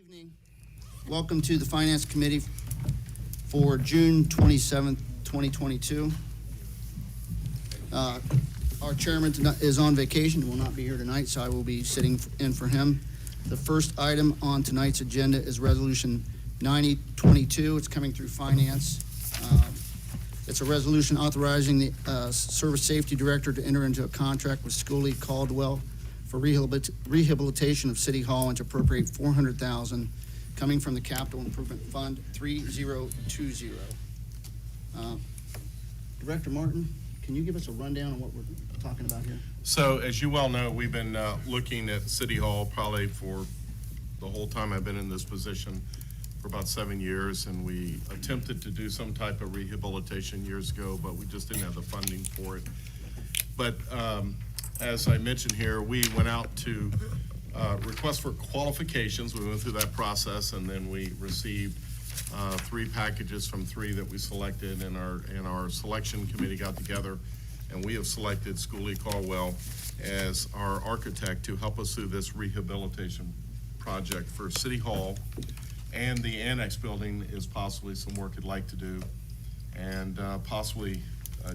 Evening. Welcome to the Finance Committee for June 27th, 2022. Our chairman is on vacation and will not be here tonight, so I will be sitting in for him. The first item on tonight's agenda is Resolution 9022. It's coming through Finance. It's a resolution authorizing the Service Safety Director to enter into a contract with Scully Caldwell for rehabilitation of City Hall and to appropriate $400,000 coming from the Capital Improvement Fund 3020. Director Martin, can you give us a rundown on what we're talking about here? So, as you well know, we've been looking at City Hall probably for the whole time I've been in this position, for about 7 years, and we attempted to do some type of rehabilitation years ago, but we just didn't have the funding for it. But as I mentioned here, we went out to request for qualifications. We went through that process, and then we received 3 packages from 3 that we selected, and our selection committee got together, and we have selected Scully Caldwell as our architect to help us through this rehabilitation project for City Hall, and the annex building is possibly some work I'd like to do, and possibly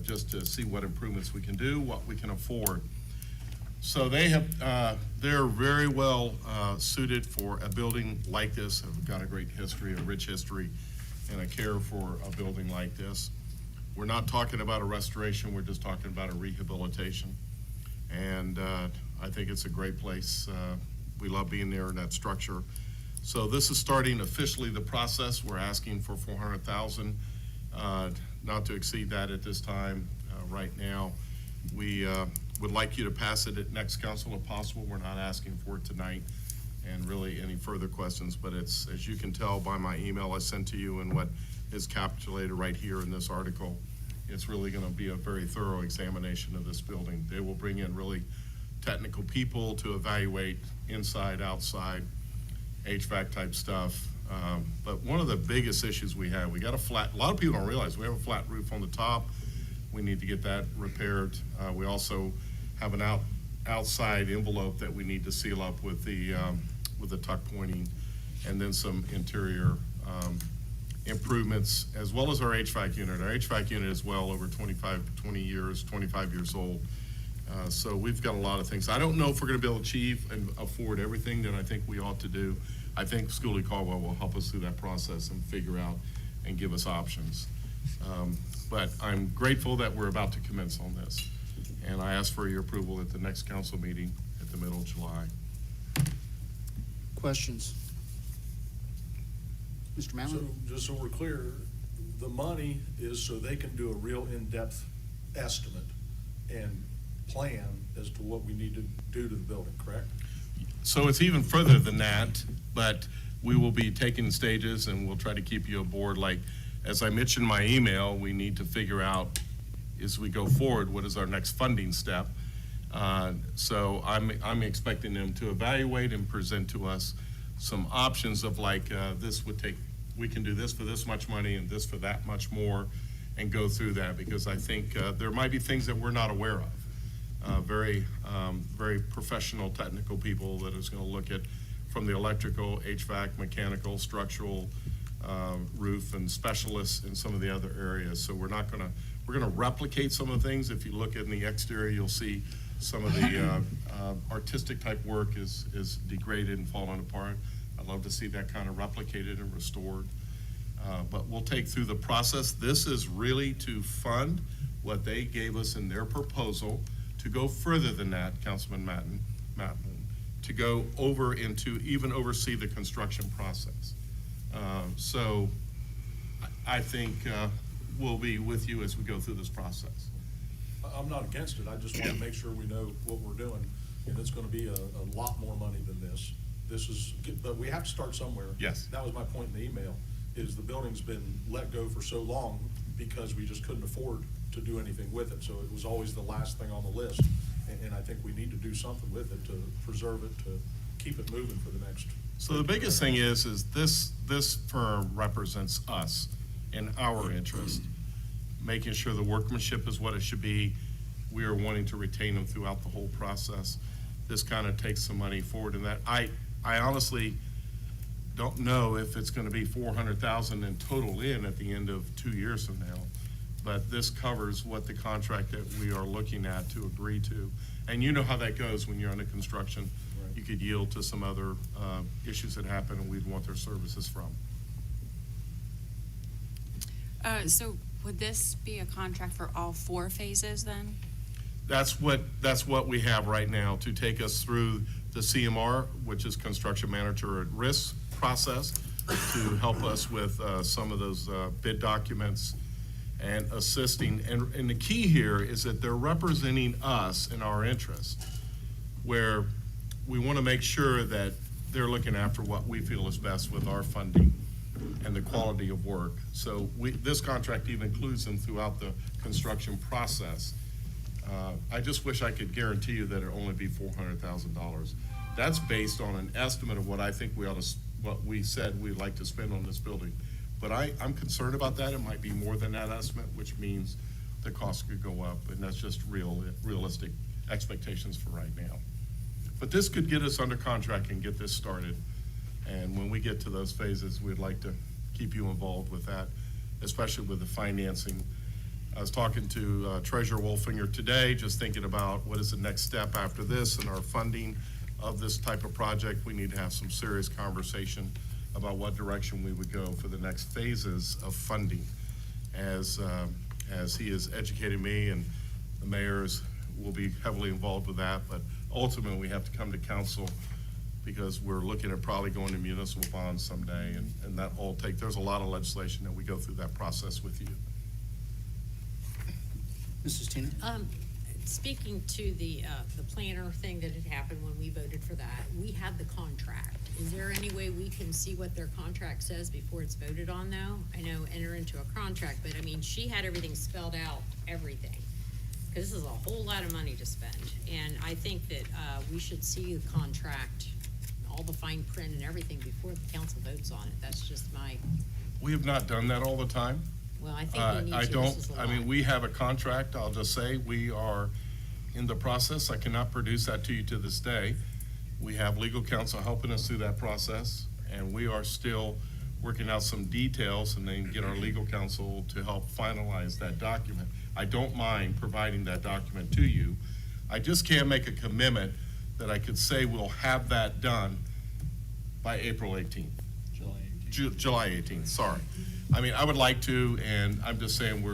just to see what improvements we can do, what we can afford. So they're very well suited for a building like this. Have got a great history, a rich history, and a care for a building like this. We're not talking about a restoration, we're just talking about a rehabilitation. And I think it's a great place. We love being there in that structure. So this is starting officially the process. We're asking for $400,000, not to exceed that at this time. Right now, we would like you to pass it at next council if possible. We're not asking for it tonight and really any further questions, but it's, as you can tell by my email I sent to you and what is capitulated right here in this article, it's really going to be a very thorough examination of this building. They will bring in really technical people to evaluate inside, outside, HVAC type stuff. But one of the biggest issues we have, we got a lot of people don't realize we have a flat roof on the top. We need to get that repaired. We also have an outside envelope that we need to seal up with the tuck pointing, and then some interior improvements, as well as our HVAC unit. Our HVAC unit is well over 25 years old. So we've got a lot of things. I don't know if we're going to be able to achieve and afford everything that I think we ought to do. I think Scully Caldwell will help us through that process and figure out and give us options. But I'm grateful that we're about to commence on this. And I ask for your approval at the next council meeting at the middle of July. Questions? Mr. Mallon? So, just so we're clear, the money is so they can do a real in-depth estimate and plan as to what we need to do to the building, correct? So it's even further than that, but we will be taking stages and we'll try to keep you aboard. Like, as I mentioned in my email, we need to figure out as we go forward, what is our next funding step? So I'm expecting them to evaluate and present to us some options of like, we can do this for this much money and this for that much more, and go through that, because I think there might be things that we're not aware of. Very professional technical people that is going to look at from the electrical, HVAC, mechanical, structural, roof, and specialists in some of the other areas. So we're going to replicate some of the things. If you look in the exterior, you'll see some of the artistic type work is degraded and fallen apart. I'd love to see that kind of replicated and restored. But we'll take through the process. This is really to fund what they gave us in their proposal, to go further than that, Councilman Matten, to go over into even oversee the construction process. So I think we'll be with you as we go through this process. I'm not against it. I just want to make sure we know what we're doing, and it's going to be a lot more money than this. But we have to start somewhere. Yes. That was my point in the email, is the building's been let go for so long because we just couldn't afford to do anything with it. So it was always the last thing on the list, and I think we need to do something with it to preserve it, to keep it moving for the next. So the biggest thing is this firm represents us in our interest, making sure the workmanship is what it should be. We are wanting to retain them throughout the whole process. This kind of takes some money forward in that. I honestly, don't know if it's gonna be 400,000 in total in at the end of 2 years from now. But this covers what the contract that we are looking at to agree to. And you know how that goes when you're under construction. Right. You could yield to some other issues that happen and we'd want their services from. So would this be a contract for all 4 phases then? That's what we have right now to take us through the CMR, which is Construction Manager at Risk process, to help us with some of those bid documents and assisting. And the key here is that they're representing us in our interest, where we want to make sure that they're looking after what we feel is best with our funding and the quality of work. So this contract even includes them throughout the construction process. I just wish I could guarantee you that it'll only be $400,000. That's based on an estimate of what I think what we said we'd like to spend on this building. But I'm concerned about that. It might be more than that estimate, which means the cost could go up, and that's just realistic expectations for right now. But this could get us under contract and get this started. And when we get to those phases, we'd like to keep you involved with that, especially with the financing. I was talking to Treasurer Wolfinger today, just thinking about what is the next step after this and our funding of this type of project. We need to have some serious conversation about what direction we would go for the next phases of funding. As he has educated me, and the mayors will be heavily involved with that, but ultimately we have to come to council because we're looking at probably going to municipal bonds someday, and that all there's a lot of legislation that we go through that process with you. Mrs. Tina? Speaking to the planner thing that had happened when we voted for that, we had the contract. Is there any way we can see what their contract says before it's voted on though? I know enter into a contract, but I mean, she had everything spelled out, everything. Because this is a whole lot of money to spend. And I think that we should see the contract, all the fine print and everything before the council votes on it. That's just my, We have not done that all the time. well, I think we need to. I This don't, is a I mean, lot. we have a contract, I'll just say, we are in the process. I cannot produce that to you to this day. We have legal counsel helping us through that process, and we are still working out some details and then get our legal counsel to help finalize that document. I don't mind providing that document to you. I just can't make a commitment that I could say we'll have that done by April 18th. July 18th, sorry. I mean, I would like to, and I'm just saying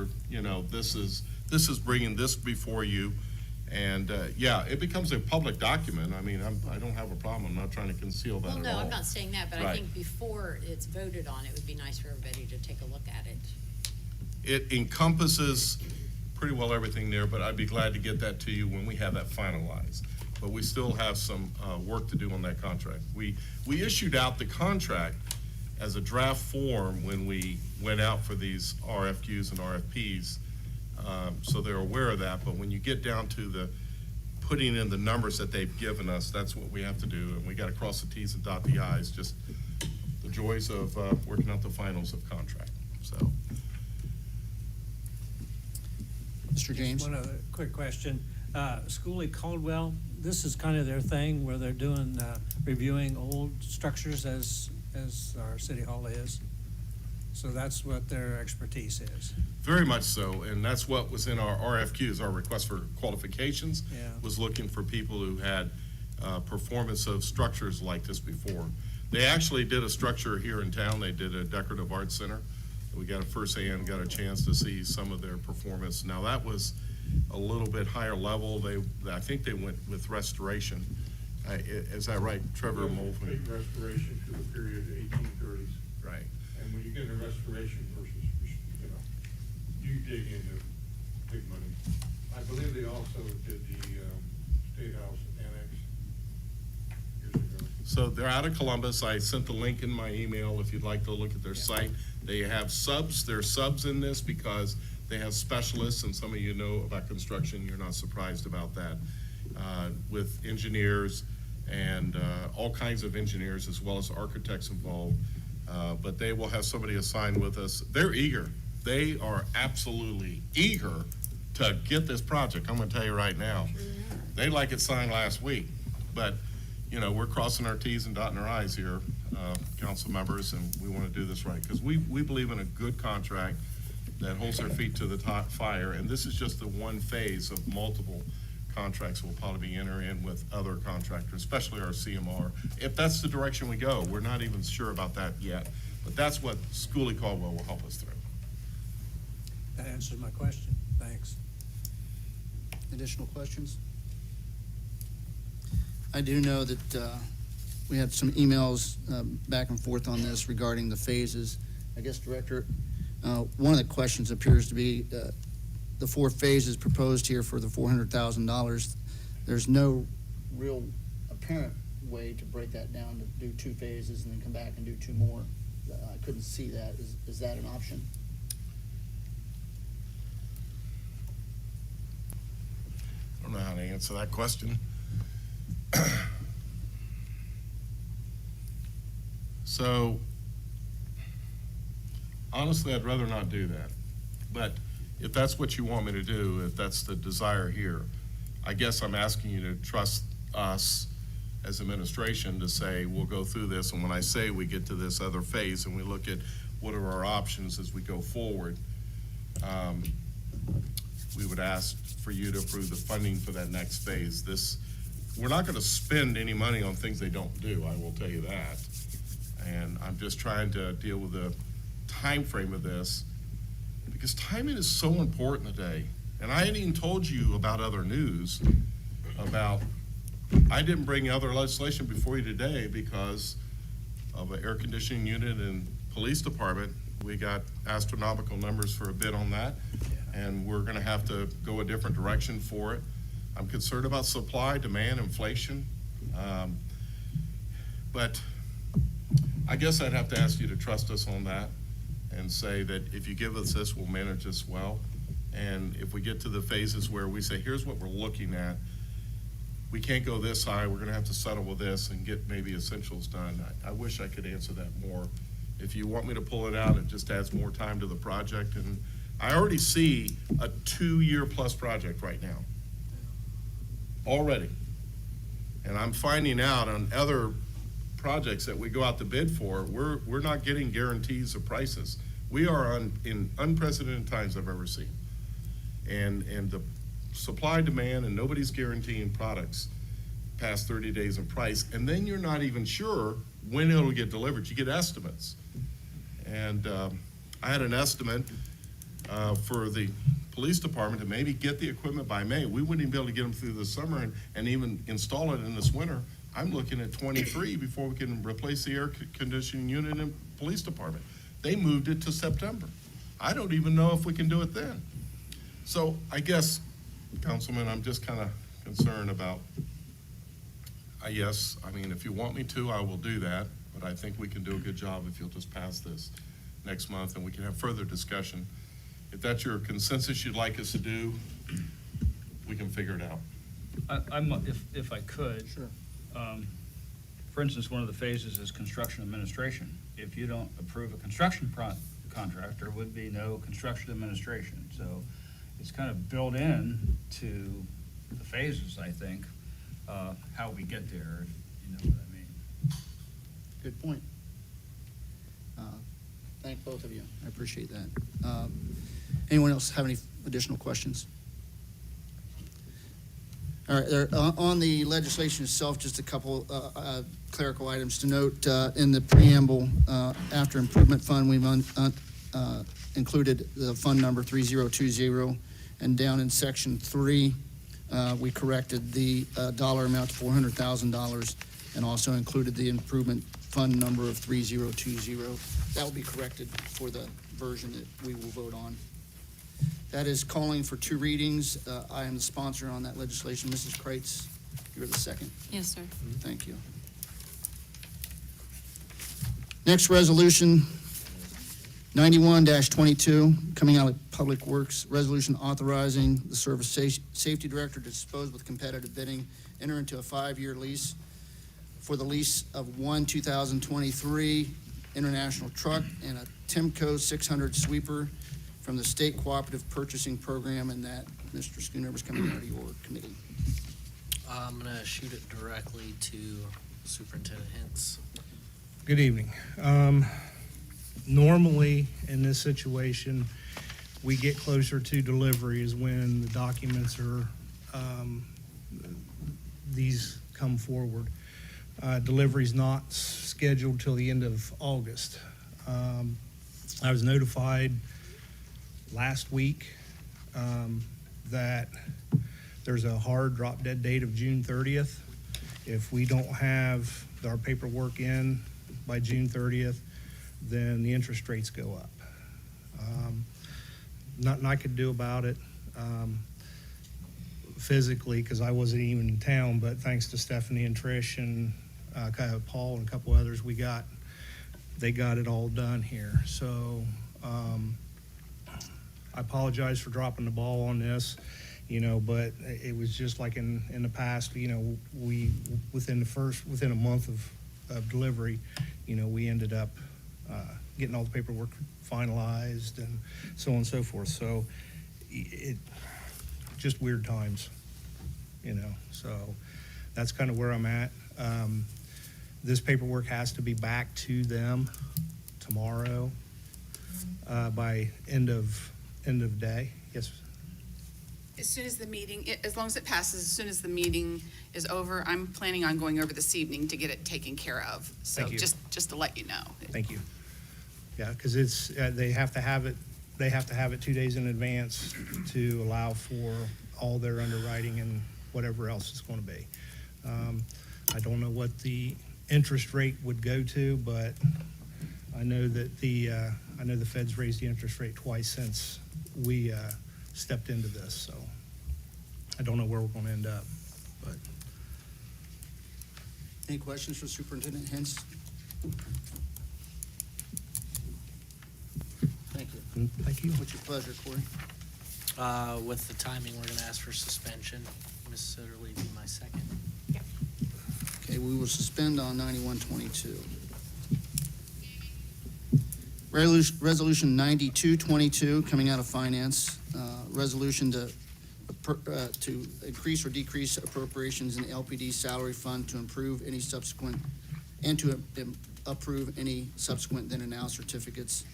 this is bringing this before you. And, yeah, it becomes a public document. I mean, I don't have a problem. I'm not trying to conceal that at all. Well, no, I'm not saying that, but I Right. think before it's voted on, it would be nice for everybody to take a look at it. It encompasses pretty well everything there, but I'd be glad to get that to you when we have that finalized. But we still have some work to do on that contract. We issued out the contract as a draft form when we went out for these RFQs and RFPs, so they're aware of that. But when you get down to the putting in the numbers that they've given us, that's what we have to do, and we got to cross the Ts and dot the Is, just the joys of working out the finals of contract, so. Mr. James? One other quick question. Schooley Caldwell, this is kind of their thing where they're doing, reviewing old structures as our city hall is. So that's what their expertise is. Very much so, and that's what was in our RFQs, our request for qualifications. Yeah. Was looking for people who had performance of structures like this before. They actually did a structure here in town. They did a decorative arts center. We got got a chance to see some of their performance. Now, that was a little bit higher level. I think they went with restoration. Is that right, Trevor Mulvey? Big restoration to the period of 1830s. Right. And when you get a restoration versus, you dig into big money. I believe they also did the State House Annex years ago. So they're out of Columbus. I sent the link in my email if you'd like to look at their site. They have subs. There are subs in this because they have specialists, and some of you know about construction. You're not surprised about that. With engineers and all kinds of engineers as well as architects involved. But they will have somebody assigned with us. They're eager. They are absolutely eager to get this project. I'm gonna tell you right now. They like it signed last week, but you know, we're crossing our Ts and dotting our Is here, council members, and we want to do this right. Because we believe in a good contract that holds their feet to the top fire, and this is just the one phase of multiple contracts we'll probably be entering with other contractors, especially our CMR. If that's the direction we go, we're not even sure about that yet, but that's what Schooley Caldwell will help us through. That answers my question. Thanks. Additional questions? I do know that we had some emails back and forth on this regarding the phases. I guess, Director, one of the questions appears to be the 4 phases proposed here for the $400,000. There's no real apparent way to break that down to do 2 phases and then come back and do 2 more. I couldn't see that. Is that an option? I don't know how to answer that question. So, honestly, I'd rather not do that. But if that's what you want me to do, if that's the desire here, I guess I'm asking you to trust us as administration to say, we'll go through this, and when I say we get to this other phase and we look at what are our options as we go forward, we would ask for you to approve the funding for that next phase. We're not gonna spend any money on things they don't do, I will tell you that. And I'm just trying to deal with the time frame of this, because timing is so important today. And I hadn't even told you about other news about, I didn't bring other legislation before you today because of an air conditioning unit in police department. We got astronomical numbers for a bid on that, and we're gonna have to go a different direction for it. I'm concerned about supply, demand, inflation. But I guess I'd have to ask you to trust us on that and say that if you give us this, we'll manage this well. And if we get to the phases where we say, here's what we're looking at, we can't go this high, we're gonna have to settle with this and get maybe essentials done. I wish I could answer that more. If you want me to pull it out, it just adds more time to the project. And I already see a 2-year plus project right now. Already. And I'm finding out on other projects that we go out to bid for, we're not getting guarantees of prices. We are in unprecedented times I've ever seen. And the supply, demand, and nobody's guaranteeing products past 30 days in price. And then you're not even sure when it'll get delivered. You get estimates. And I had an estimate for the police department to maybe get the equipment by May. We wouldn't even be able to get them through the summer and even install it in this winter. I'm looking at 23 before we can replace the air conditioning unit in the police department. They moved it to September. I don't even know if we can do it then. So I guess, Councilman, I'm just kind of concerned about, yes, I mean, if you want me to, I will do that, but I think we can do a good job if you'll just pass this next month and we can have further discussion. If that's your consensus you'd like us to do, we can figure it out. If I could. Sure. For instance, one of the phases is construction administration. If you don't approve a construction contract, there would be no construction administration. So it's kind of built in to the phases, I think, how we get there, if you know what I mean. Good point. Thank both of you. I appreciate that. Anyone else have any additional questions? All right, on the legislation itself, just a couple clerical items to note. In the preamble, after improvement fund, we've included the fund number 3020, and down in section 3, we corrected the dollar amount to $400,000 and also included the improvement fund number of 3020. That will be corrected for the version that we will vote on. That is calling for 2 readings. I am the sponsor on that legislation. Mrs. Kreitz, you're the second. Yes, sir. Thank you. Next resolution, 91-22, coming out of Public Works, resolution authorizing the Service Safety Director to dispose with competitive bidding, enter into a 5-year lease for the lease of one 2023 International truck and a Timco 600 sweeper from the State Cooperative Purchasing Program, and that, Mr. Schooner, was coming out of your committee. I'm gonna shoot it directly to Superintendent Hintz. Good evening. Normally, in this situation, we get closer to delivery is when the documents are, these come forward. Delivery's not scheduled till the end of August. I was notified last week that there's a hard drop dead date of June 30th. If we don't have our paperwork in by June 30th, then the interest rates go up. Nothing I could do about it physically, because I wasn't even in town, but thanks to Stephanie and Trish and Paul and a couple others, they got it all done here. So I apologize for dropping the ball on this, but it was just like in the past, we, within a month of delivery, we ended up getting all the paperwork finalized and so on and so forth. So it just weird times, so that's kind of where I'm at. This paperwork has to be back to them tomorrow by end of day. Yes. As soon as the meeting, as long as it passes, as soon as the meeting is over, I'm planning on going over this evening to get it taken care of. So Thank you. just to let you know. Thank you. Yeah, because it's, they have to have it 2 days in advance to allow for all their underwriting and whatever else it's going to be. I don't know what the interest rate would go to, but I know that the Fed's raised the interest rate twice since we stepped into this, so I don't know where we're going to end up, but. Any questions for Superintendent Hintz? Thank you. Thank you. What's your pleasure, Corey? With the timing, we're gonna ask for suspension. Ms. Sitterly be my second. Okay, we will suspend on 9122. Resolution 9222, coming out of Finance, resolution to increase or decrease appropriations in the LPD salary fund to improve any subsequent, and to approve any subsequent then and now certificates.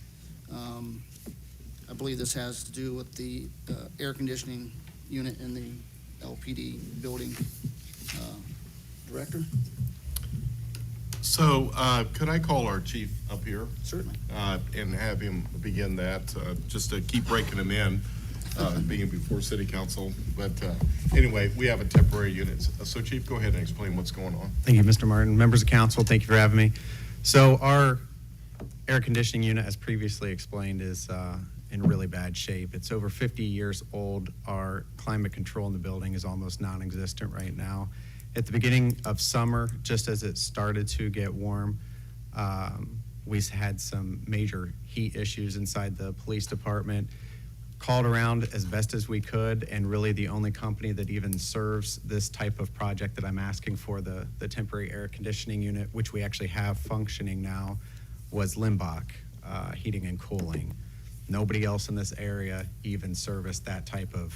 I believe this has to do with the air conditioning unit in the LPD building. Director? So could I call our chief up here Certainly. and have him begin that, just to keep breaking him in, being before city council. But anyway, we have a temporary unit. So chief, go ahead and explain what's going on. Thank you, Mr. Martin. Members of council, thank you for having me. So our air conditioning unit, as previously explained, is in really bad shape. It's over 50 years old. Our climate control in the building is almost non-existent right now. At the beginning of summer, just as it started to get warm, we had some major heat issues inside the police department. Called around as best as we could, and really the only company that even serves this type of project that I'm asking for, the temporary air conditioning unit, which we actually have functioning now, was Limbach Heating and Cooling. Nobody else in this area even serviced that type of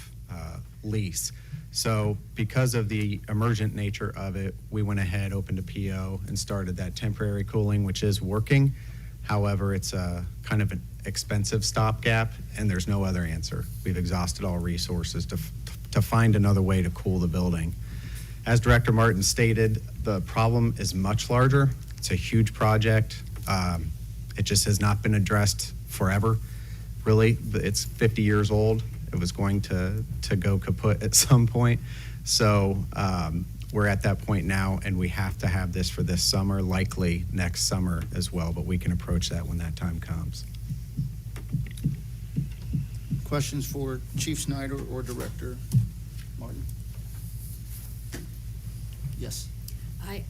lease. So because of the emergent nature of it, we went ahead, opened a PO, and started that temporary cooling, which is working. However, it's a kind of an expensive stopgap, and there's no other answer. We've exhausted all resources to find another way to cool the building. As Director Martin stated, the problem is much larger. It's a huge project. It just has not been addressed forever, really. It's 50 years old. It was going to go kaput at some point. So we're at that point now, and we have to have this for this summer, likely next summer as well, but we can approach that when that time comes. Questions for Chief Snyder or Director Martin? Yes.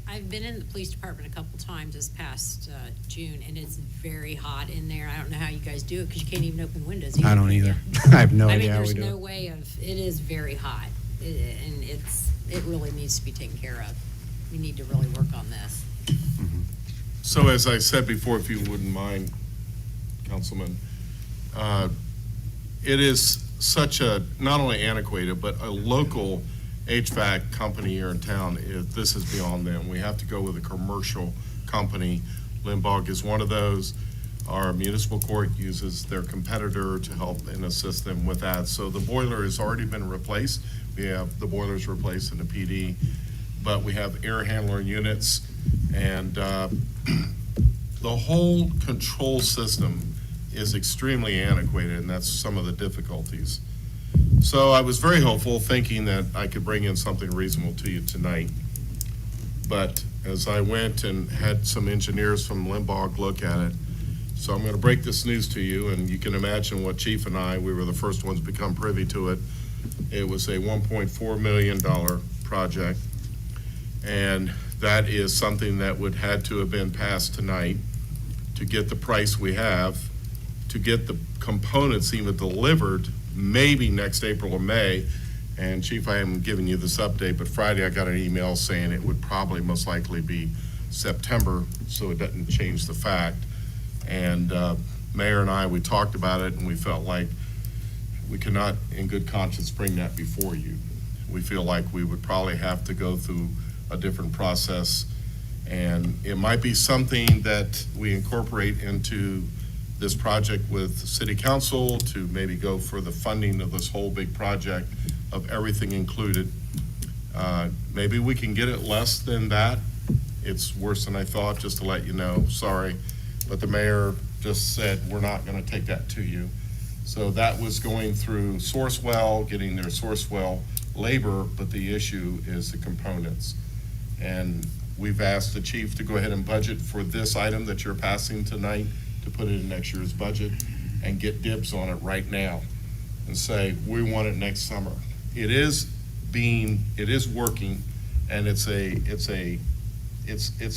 I've been in the police department a couple times this past June, and it's very hot in there. I don't know how you guys do it, because you can't even open windows. I don't either. I have no idea how we there's do no it. way of, it is very hot, and it really needs to be taken care of. We need to really work on this. So as I said before, if you wouldn't mind, Councilman, it is such a, not only antiquated, but a local HVAC company here in town, this is beyond them. We have to go with a commercial company. Limbach is one of those. Our municipal court uses their competitor to help and assist them with that. So the boiler has already been replaced. We have the boilers replaced in the PD, but we have air handler units, and the whole control system is extremely antiquated, and that's some of the difficulties. So I was very hopeful, thinking that I could bring in something reasonable to you tonight. But as I went and had some engineers from Limbach look at it, so I'm going to break this news to you, and you can imagine what Chief and I, we were the first ones to become privy to it. It was a $1.4 million project, and that is something that would had to have been passed tonight to get the price we have, to get the components even delivered, maybe next April or May. And Chief, I haven't given you this update, but Friday I got an email saying it would probably most likely be September, so it doesn't change the fact. And Mayor and I, we talked about it, and we felt like we cannot, in good conscience, bring that before you. We feel like we would probably have to go through a different process, and it might be something that we incorporate into this project with City Council to maybe go for the funding of this whole big project of everything included. Maybe we can get it less than that. It's worse than I thought, just to let you know, sorry. But the mayor just said, we're not gonna take that to you. So that was going through Sourcewell, getting their Sourcewell labor, but the issue is the components. And we've asked the chief to go ahead and budget for this item that you're passing tonight, to put it in next year's budget and get dibs on it right now and say, we want it next summer. It is working, and it's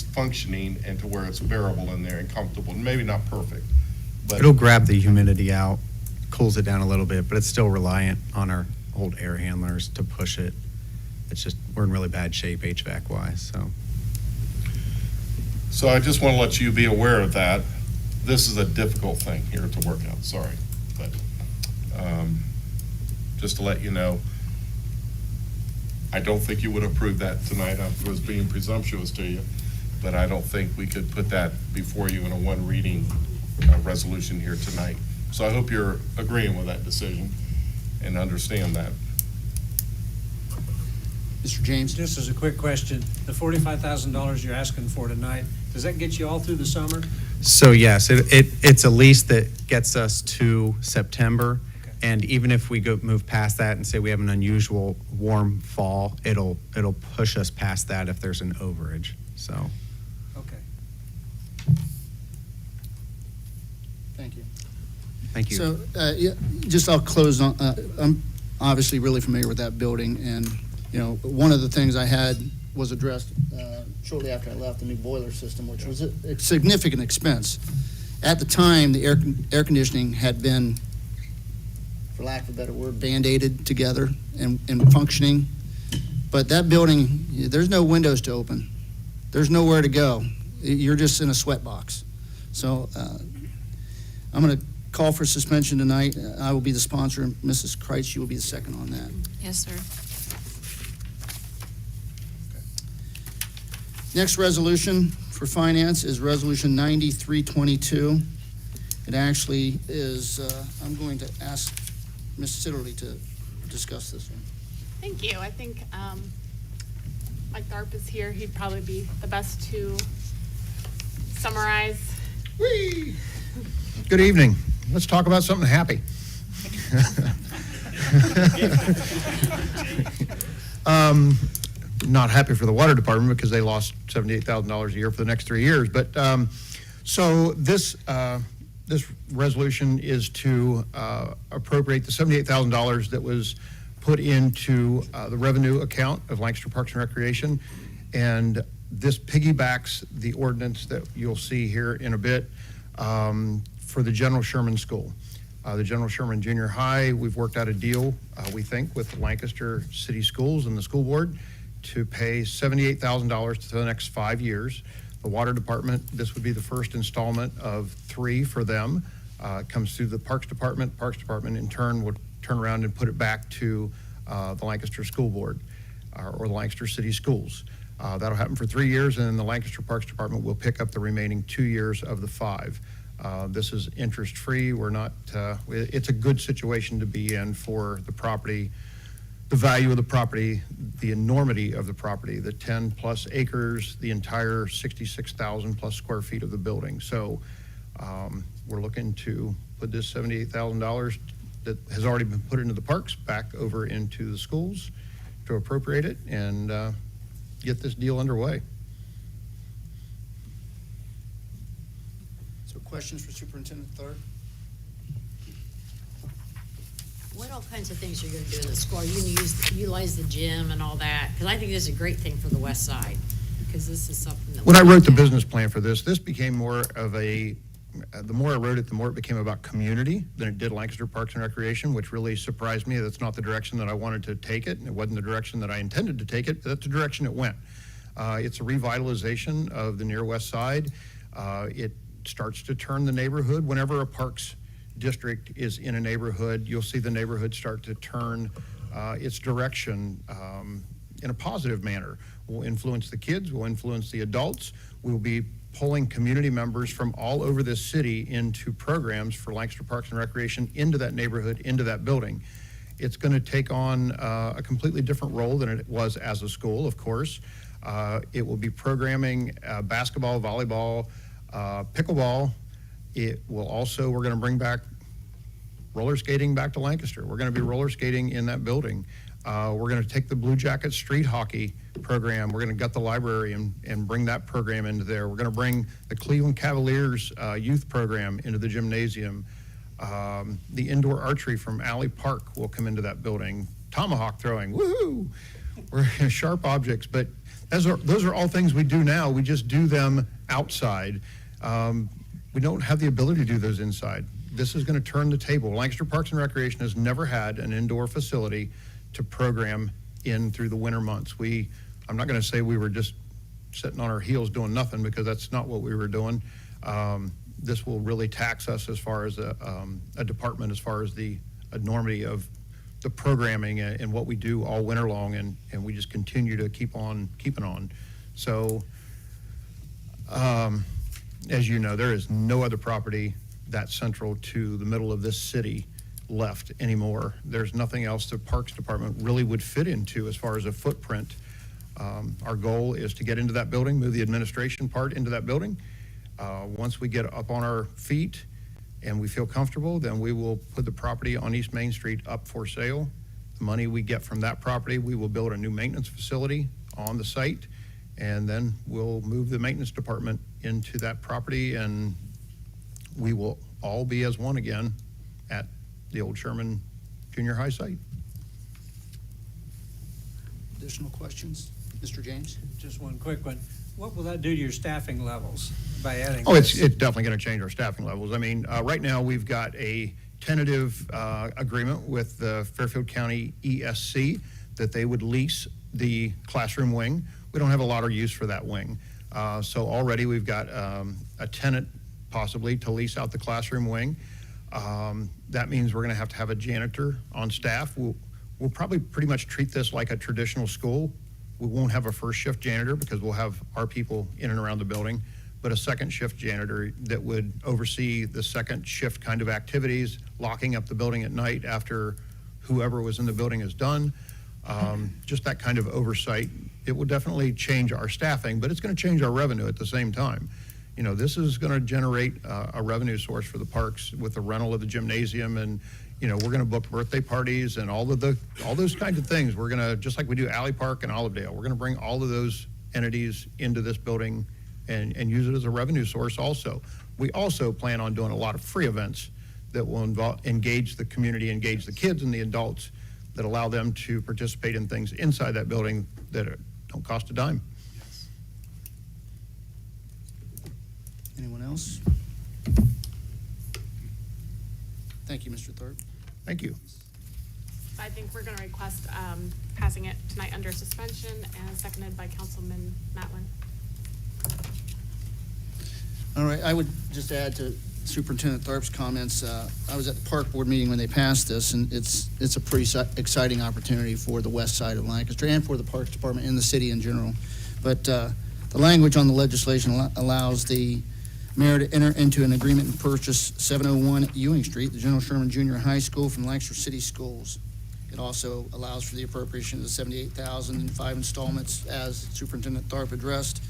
functioning, and to where it's bearable in there and comfortable, and maybe not perfect, but It'll grab the humidity out, cools it down a little bit, but it's still reliant on our old air handlers to push it. It's just, we're in really bad shape HVAC wise, so. So I just want to let you be aware of that. This is a difficult thing here to work out, sorry. But just to let you know, I don't think you would approve that tonight. I was being presumptuous to you, but I don't think we could put that before you in a one reading resolution here tonight. So I hope you're agreeing with that decision and understand that. Mr. James? Just as a quick question, the $45,000 you're asking for tonight, does that get you all through the summer? So yes, it's a lease that gets us to September. Okay. And even if we move past that and say we have an unusual warm fall, it'll push us past that if there's an overage, so. Okay. Thank you. Thank you. So, yeah, just I'll close on, I'm obviously really familiar with that building, and, you know, one of the things I had was addressed shortly after I left, the new boiler system, which was a significant expense. At the time, the air conditioning had been, for lack of a better word, Band-Aided together and functioning. But that building, there's no windows to open. There's nowhere to go. You're just in a sweat box. So I'm going to call for suspension tonight. I will be the sponsor, and Mrs. Kreitz, you will be the second on that. Yes, sir. Next resolution for finance is Resolution 9322. It actually is, I'm going to ask Ms. Sitterly to discuss this one. Thank you. I think Mike Tharp is here. He'd probably be the best to summarize. Whee! Good evening. Let's talk about something happy. Not happy for the water department because they lost $78,000 a year for the next 3 years. But so this resolution is to appropriate the $78,000 that was put into the revenue account of Lancaster Parks and Recreation. And this piggybacks the ordinance that you'll see here in a bit for the General Sherman School. The General Sherman Junior High, we've worked out a deal, we think, with Lancaster City Schools and the school board to pay $78,000 for the next 5 years. The water department, this would be the first installment of 3 for them. It comes through the Parks Department. Parks Department in turn would turn around and put it back to the Lancaster School Board. or the Lancaster City Schools. That'll happen for 3 years, and then the Lancaster Parks Department will pick up the remaining 2 years of the 5. This is interest-free. We're not, it's a good situation to be in for the property, the value of the property, the enormity of the property, the 10-plus acres, the entire 66,000-plus square feet of the building. So we're looking to put this $78,000 that has already been put into the parks back over into the schools to appropriate it and get this deal underway. So questions for Superintendent Third? What all kinds of things are you gonna do in the school? Are you gonna utilize the gym and all that? Because I think this is a great thing for the west side, because this is something that. When I we wrote need the to have. business plan for this became more of a, the more I wrote it, the more it became about community than it did Lancaster Parks and Recreation, which really surprised me. That's not the direction that I wanted to take it, and it wasn't the direction that I intended to take it, but that's the direction it went. It's a revitalization of the near west side. It starts to turn the neighborhood. Whenever a parks district is in a neighborhood, you'll see the neighborhood start to turn its direction in a positive manner. We'll influence the kids, we'll influence the adults. We'll be pulling community members from all over this city into programs for Lancaster Parks and Recreation into that neighborhood, into that building. It's going to take on a completely different role than it was as a school, of course. It will be programming basketball, volleyball, pickleball. It will also, we're going to bring back roller skating back to Lancaster. We're going to be roller skating in that building. We're going to take the Blue Jackets street hockey program. We're going to gut the library and bring that program into there. We're going to bring the Cleveland Cavaliers youth program into the gymnasium. The indoor archery from Alley Park will come into that building. Tomahawk throwing, woohoo! We're sharp objects, but those are all things we do now. We just do them outside. We don't have the ability to do those inside. This is going to turn the table. Lancaster Parks and Recreation has never had an indoor facility to program in through the winter months. I'm not going to say we were just sitting on our heels doing nothing, because that's not what we were doing. This will really tax us as far as a department, as far as the enormity of the programming and what we do all winter long, and we just continue to keep on keeping on. So, as you know, there is no other property that central to the middle of this city left anymore. There's nothing else the Parks Department really would fit into as far as a footprint. Our goal is to get into that building, move the administration part into that building. Once we get up on our feet and we feel comfortable, then we will put the property on East Main Street up for sale. The money we get from that property, we will build a new maintenance facility on the site, and then we'll move the maintenance department into that property, and we will all be as one again at the old Sherman Junior High site. Additional questions? Mr. James? Just one quick one. What will that do to your staffing levels by adding? Oh, it's this? definitely going to change our staffing levels. I mean, right now, we've got a tentative agreement with the Fairfield County ESC that they would lease the classroom wing. We don't have a lot of use for that wing. So already we've got a tenant possibly to lease out the classroom wing. That means we're going to have a janitor on staff. We'll probably pretty much treat this like a traditional school. We won't have a first shift janitor because we'll have our people in and around the building, but a second shift janitor that would oversee the second shift kind of activities, locking up the building at night after whoever was in the building is done. Just that kind of oversight. It will definitely change our staffing, but it's going to change our revenue at the same time. You know, this is going to generate a revenue source for the parks with the rental of the gymnasium, and you know, we're going to book birthday parties and all those kinds of things. We're going to, just like we do Alley Park and Olivedale, we're going to bring all of those entities into this building and use it as a revenue source also. We also plan on doing a lot of free events that will engage the community, engage the kids and the adults, that allow them to participate in things inside that building that don't cost a dime. Anyone else? Thank you, Mr. Thorpe. Thank you. I think we're gonna request, passing it tonight under suspension, and seconded by Councilman Matlin. All right, I would just add to Superintendent Tharp's comments. I was at the park board meeting when they passed this, and it's a pretty exciting opportunity for the west side of Lancaster and for the Parks Department and the city in general. But the language on the legislation allows the mayor to enter into an agreement and purchase 701 Ewing Street, the General Sherman Junior High School, from Lancaster City Schools. It also allows for the appropriation of the $78,000 in 5 installments, as Superintendent Tharp addressed,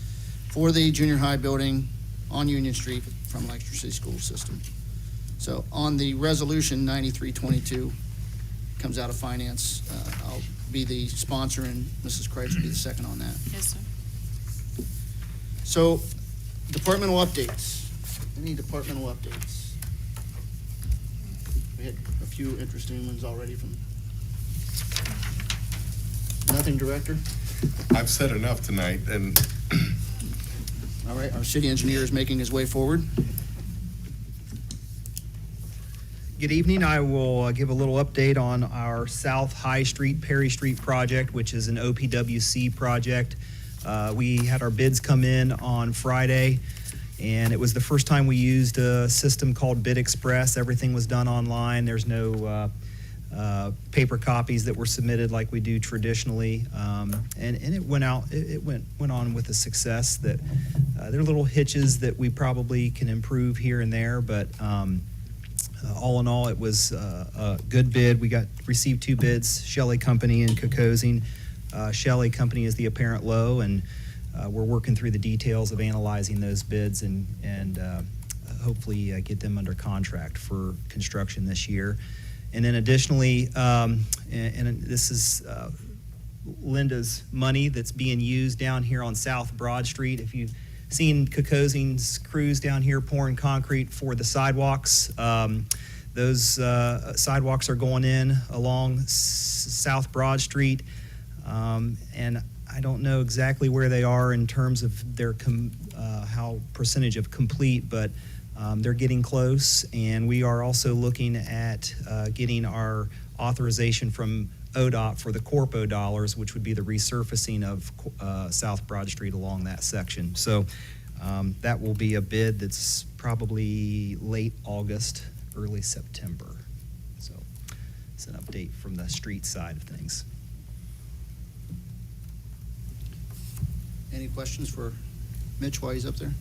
for the junior high building on Union Street from Lancaster City School System. So on the resolution 9322, comes out of finance. I'll be the sponsor and Mrs. Kreitz will be the second on that. Yes, sir. So, departmental updates. Any departmental updates? We had a few interesting ones already from. Nothing, Director? I've said enough tonight, and All right, our city engineer is making his way forward. Good evening. I will give a little update on our South High Street, Perry Street project, which is an OPWC project. We had our bids come in on Friday, and it was the first time we used a system called Bid Express. Everything was done online. There's no paper copies that were submitted like we do traditionally, and it went out. It went on with a success. That there are little hitches that we probably can improve here and there, but all in all, it was a good bid. We received 2 bids: Shelley Company and Kokosing. Shelley Company is the apparent low, and we're working through the details of analyzing those bids and hopefully get them under contract for construction this year. And then additionally, and this is Linda's money that's being used down here on South Broad Street. If you've seen Kokosing's crews down here pouring concrete for the sidewalks, those sidewalks are going in along South Broad Street. And I don't know exactly where they are in terms of their how percentage of complete, but they're getting close, and we are also looking at getting our authorization from ODOT for the Corpo dollars, which would be the resurfacing of South Broad Street along that section. So that will be a bid that's probably late August, early September. So it's an update from the street side of things. Any questions for Mitch while he's up there?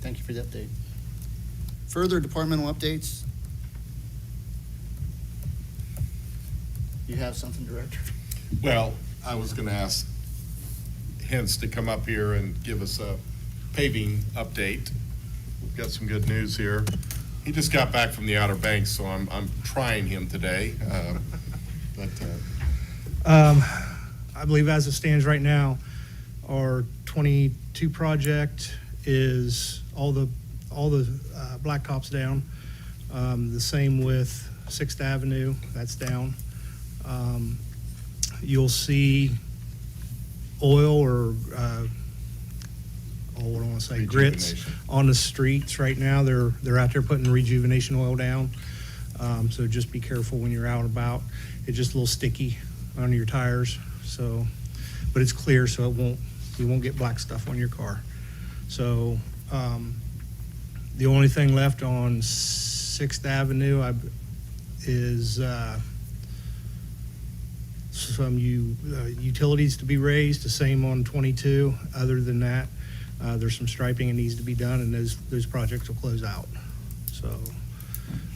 Thank you for the update. Further departmental updates? You have something, Director? well, I was gonna ask Hens to come up here and give us a paving update. We've got some good news here. He just got back from the Outer Banks, so I'm trying him today. I believe as it stands right now, our 22 project is all the blacktop's down. The same with 6th Avenue, that's down. You'll see oil or what do I want to say, grits Rejuvenation. on the streets right now. They're out there putting rejuvenation oil down. So just be careful when you're out and about. It's just a little sticky on your tires. So, but it's clear, so you won't get black stuff on your car. So the only thing left on 6th Avenue is some utilities to be raised, the same on 22. Other than that, there's some striping that needs to be done, and those projects will close out. So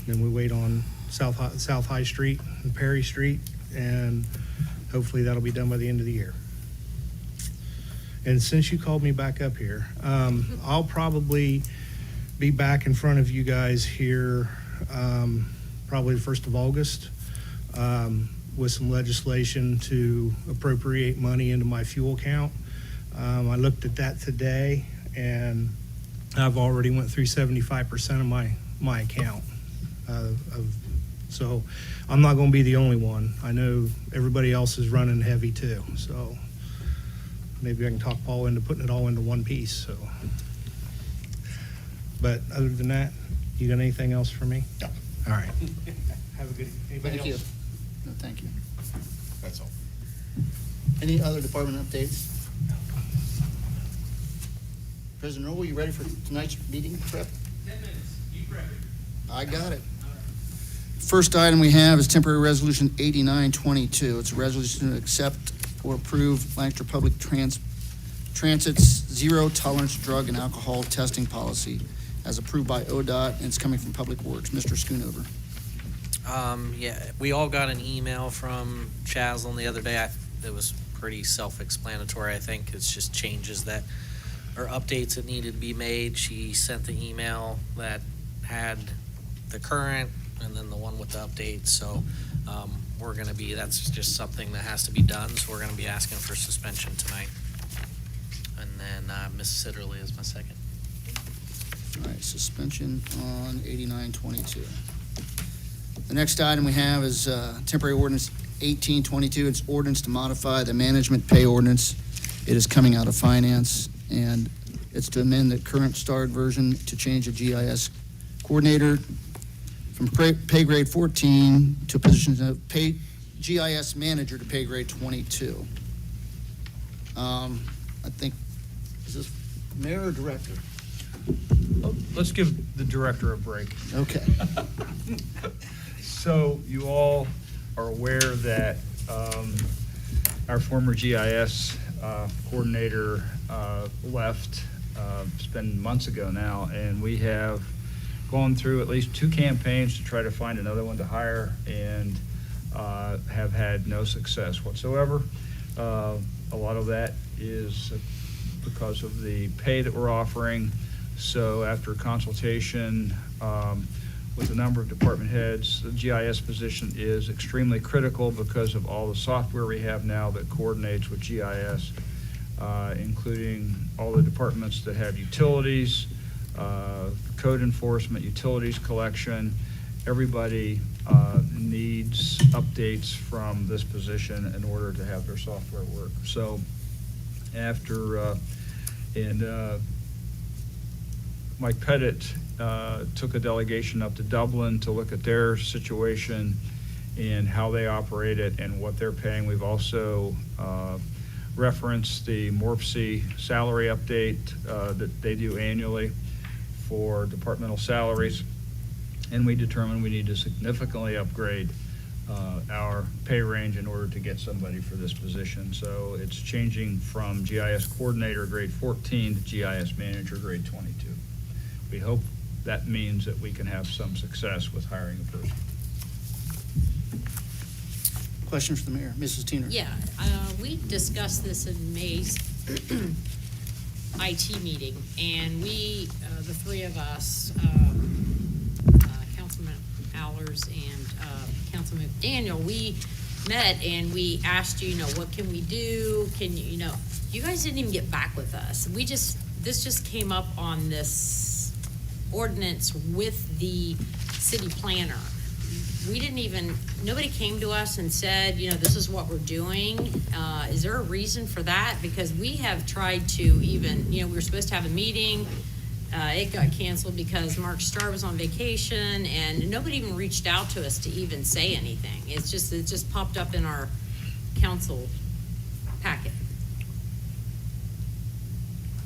then we wait on South High Street and Perry Street, and hopefully that'll be done by the end of the year. And since you called me back up here, I'll probably be back in front of you guys here probably the 1st of August with some legislation to appropriate money into my fuel account. I looked at that today, and I've already went through 75% of my account. So I'm not going to be the only one. I know everybody else is running heavy too. So maybe I can talk Paul into putting it all into one piece. So, but other than that, you got anything else for me? No. All right. Have a good. Anybody Thank you. else? No, thank you. That's all. Any other department updates? President Earl, you ready for tonight's meeting prep? I got it. First item we have is temporary resolution 8922. It's a resolution to accept or approve Lancaster Public Transit's zero tolerance drug and alcohol testing policy as approved by ODOT, and it's coming from Public Works. Mr. Schoonover. Yeah, we all got an email from Chaslin the other day. It was pretty self-explanatory, I think. It's just changes that, or updates that needed to be made. She sent the email that had the current and then the one with the updates. So that's just something that has to be done. So we're gonna be asking for suspension tonight. And then Ms. Sitterly is my second. All right, suspension on 8922. The next item we have is temporary ordinance 1822. It's ordinance to modify the management pay ordinance. It is coming out of finance, and it's to amend the current starred version to change the GIS coordinator from pay grade 14 to positions of GIS manager to pay grade 22. I think, is this mayor or director? Let's give the director a break. Okay. So you all are aware that our former GIS coordinator left, it's been months ago now, and we have gone through at least 2 campaigns to try to find another one to hire, and have had no success whatsoever. A lot of that is because of the pay that we're offering. So after consultation with a number of department heads, the GIS position is extremely critical because of all the software we have now that coordinates with GIS, including all the departments that have utilities, code enforcement, utilities collection. Everybody needs updates from this position in order to have their software work. So after, Mike Pettit took a delegation up to Dublin to look at their situation and how they operate it and what they're paying. We've also referenced the MORPC salary update that they do annually for departmental salaries. And we determined we need to significantly upgrade our pay range in order to get somebody for this position. So it's changing from GIS coordinator grade 14 to GIS manager grade 22. We hope that means that we can have some success with hiring a person. Questions for the mayor? Mrs. Teener? Yeah, we discussed this in May's IT meeting, and we, the 3 of us, Councilman Allers and Councilman McDaniel, we met and we asked you, what can we do? Can you guys didn't even get back with us. This just came up on this ordinance with the city planner. Nobody came to us and said, this is what we're doing. Is there a reason for that? Because we have tried to even, we were supposed to have a meeting. It got canceled because Mark Starr was on vacation, and nobody even reached out to us to even say anything. It just popped up in our council packet.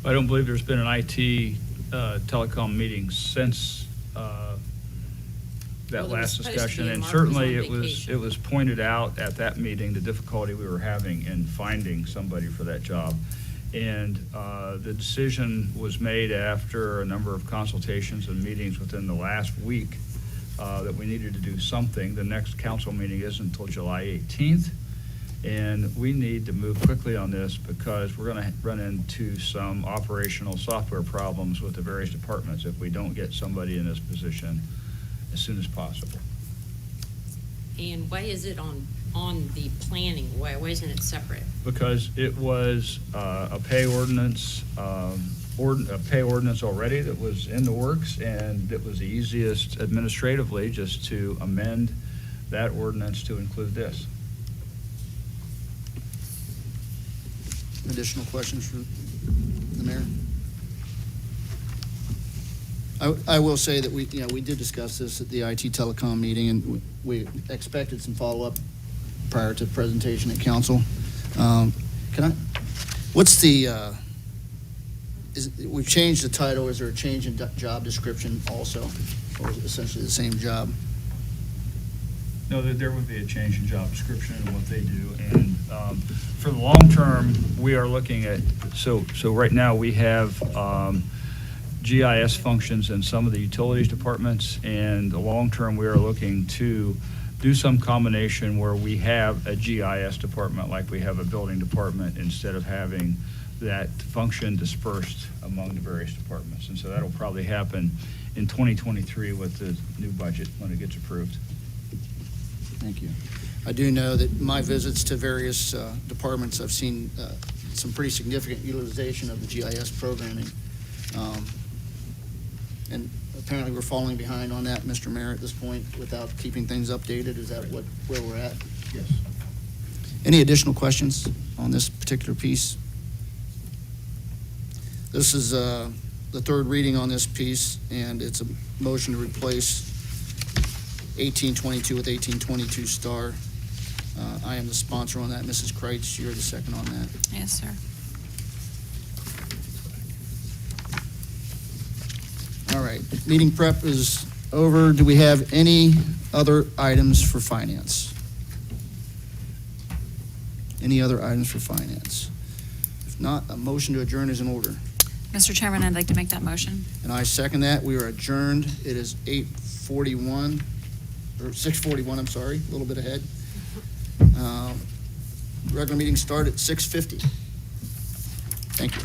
I don't believe there's been an IT telecom meeting since that Well, there was last supposed to discussion, be, and Mark was certainly on it was vacation. pointed out at that meeting the difficulty we were having in finding somebody for that job. And the decision was made after a number of consultations and meetings within the last week that we needed to do something. The next council meeting isn't until July 18th. And we need to move quickly on this because we're going to run into some operational software problems with the various departments if we don't get somebody in this position as soon as possible. And why is it on the planning? Why isn't it separate? Because it was a pay ordinance, already that was in the works, and it was the easiest administratively just to amend that ordinance to include this. Additional questions for the mayor? I will say that we did discuss this at the IT telecom meeting, and we expected some follow-up prior to presentation at council. What's the we've changed the title, is there a change in job description also? Or is it essentially the same job? No, there would be a change in job description and what they do. And for the long term, we are looking at, so right now, we have GIS functions in some of the utilities departments. And the long term, we are looking to do some combination where we have a GIS department like we have a building department, instead of having that function dispersed among the various departments. And so that'll probably happen in 2023 with the new budget when it gets approved. Thank you. I do know that my visits to various departments, I've seen some pretty significant utilization of the GIS programming. And apparently we're falling behind on that, Mr. Mayor, at this point, without keeping things updated. Is that where we're at? Yes. Any additional questions on this particular piece? This is the third reading on this piece, and it's a motion to replace 1822 with 1822 Star. I am the sponsor on that. Mrs. Kreitz, you're the second on that. Yes, sir. All right, meeting prep is over. Do we have any other items for finance? Any other items for finance? If not, a motion to adjourn is in order. Mr. Chairman, I'd like to make that motion. And I second that. We are adjourned. It is 8:41, or 6:41, I'm sorry, a little bit ahead. Regular meeting start at 6:50. Thank you.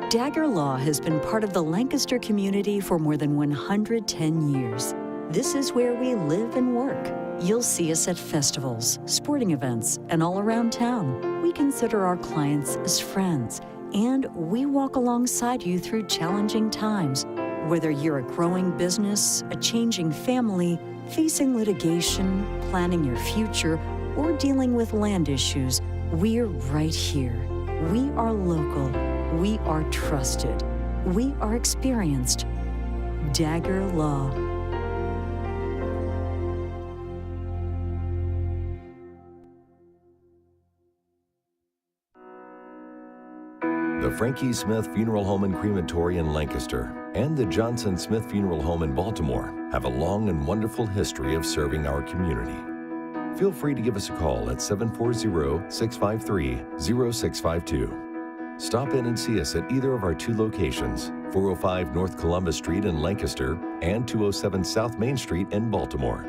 Dagger Law has been part of the Lancaster community for more than 110 years. This is where we live and work. You'll see us at festivals, sporting events, and all around town. We consider our clients as friends, and we walk alongside you through challenging times. Whether you're a growing business, a changing family, facing litigation, planning your future, or dealing with land issues, we're right here. We are local. We are trusted. We are experienced. Dagger Law. The Frankie Smith Funeral Home and Crematory in Lancaster and the Johnson Smith Funeral Home in Baltimore have a long and wonderful history of serving our community. Feel free to give us a call at 740-653-0652. Stop in and see us at either of our two locations, 405 North Columbus Street in Lancaster and 207 South Main Street in Baltimore.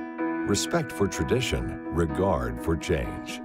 Respect for tradition, regard for change.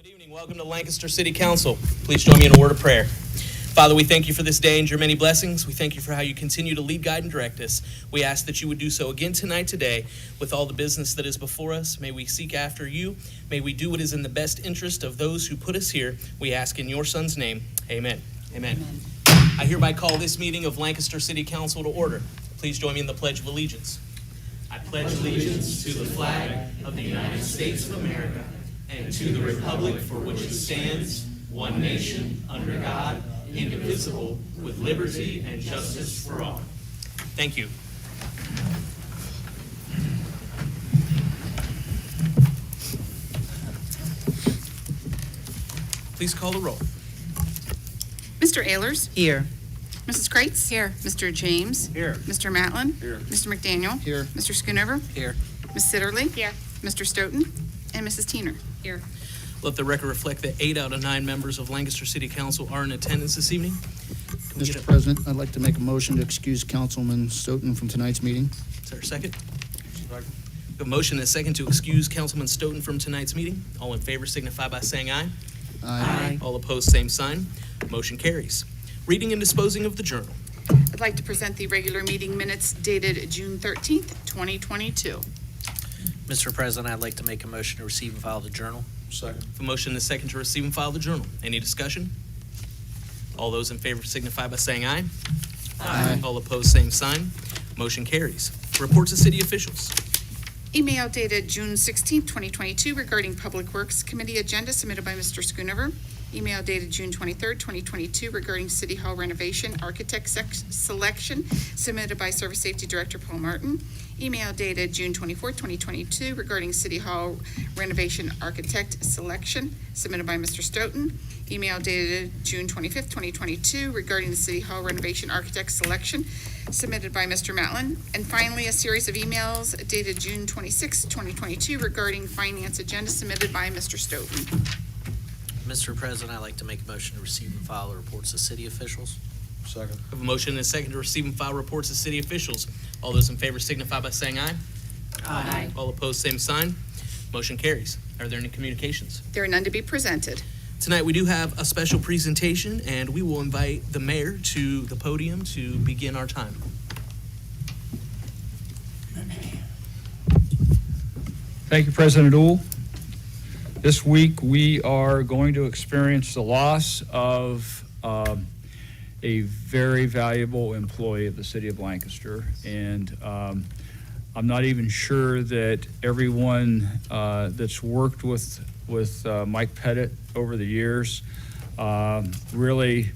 Good evening. Welcome to Lancaster City Council. Please join me in a word of prayer. Father, we thank you for this day and your many blessings. We thank you for how you continue to lead, guide, and direct us. We ask that you would do so again tonight, today, with all the business that is before us. May we seek after you. May we do what is in the best interest of those who put us here. We ask in your Son's name. Amen. Amen. I hereby call this meeting of Lancaster City Council to order. Please join me in the Pledge of Allegiance. I pledge allegiance to the flag of the United States of America and to the republic for which it stands, one nation, under God, indivisible, with liberty and justice for all. Thank you. Please call the roll. Mr. Ayers? Here. Mrs. Kreitz? Here. Mr. James? Here. Mr. Matlin? Here. Mr. McDaniel? Here. Mr. Schoonover? Here. Ms. Sitterly? Here. Mr. Stoughton? And Mrs. Teener. Here. Let the record reflect that 8 out of 9 members of Lancaster City Council are in attendance this evening. Can we get Mr. President, I'd like to make a motion to excuse Councilman Stoughton from tonight's meeting. Is there a second? A motion and a second to excuse Councilman Stoughton from tonight's meeting. All in favor signify by saying aye. Aye. All opposed, same sign. Motion carries. Reading and disposing of the journal. I'd like to present the regular meeting minutes dated June 13th, 2022. Mr. President, I'd like to make a motion to receive and file the journal. Second. A motion and a second to receive and file the journal. Any discussion? All those in favor signify by saying aye. Aye. All opposed, same sign. Motion carries. Reports of city officials. Email dated June 16th, 2022 regarding Public Works Committee agenda submitted by Mr. Schoonover. Email dated June 23rd, 2022 regarding City Hall renovation architect selection submitted by Service Safety Director Paul Martin. Email dated June 24th, 2022 regarding City Hall renovation architect selection submitted by Mr. Stoughton. Email dated June 25th, 2022 regarding the City Hall renovation architect selection submitted by Mr. Matlin. And finally, a series of emails dated June 26th, 2022 regarding finance agenda submitted by Mr. Stoughton. Mr. President, I'd like to make a motion to receive and file the reports of city officials. Second. We have a motion and a second to receive and file reports of city officials. All those in favor signify by saying aye. Aye. All opposed, same sign. Motion carries. Are there any communications? There are none to be presented. Tonight, we do have a special presentation, and we will invite the mayor to the podium to begin our time. Thank you, President Uhl. This week, we are going to experience the loss of a very valuable employee of the city of Lancaster. And I'm not even sure that everyone that's worked with Mike Pettit over the years really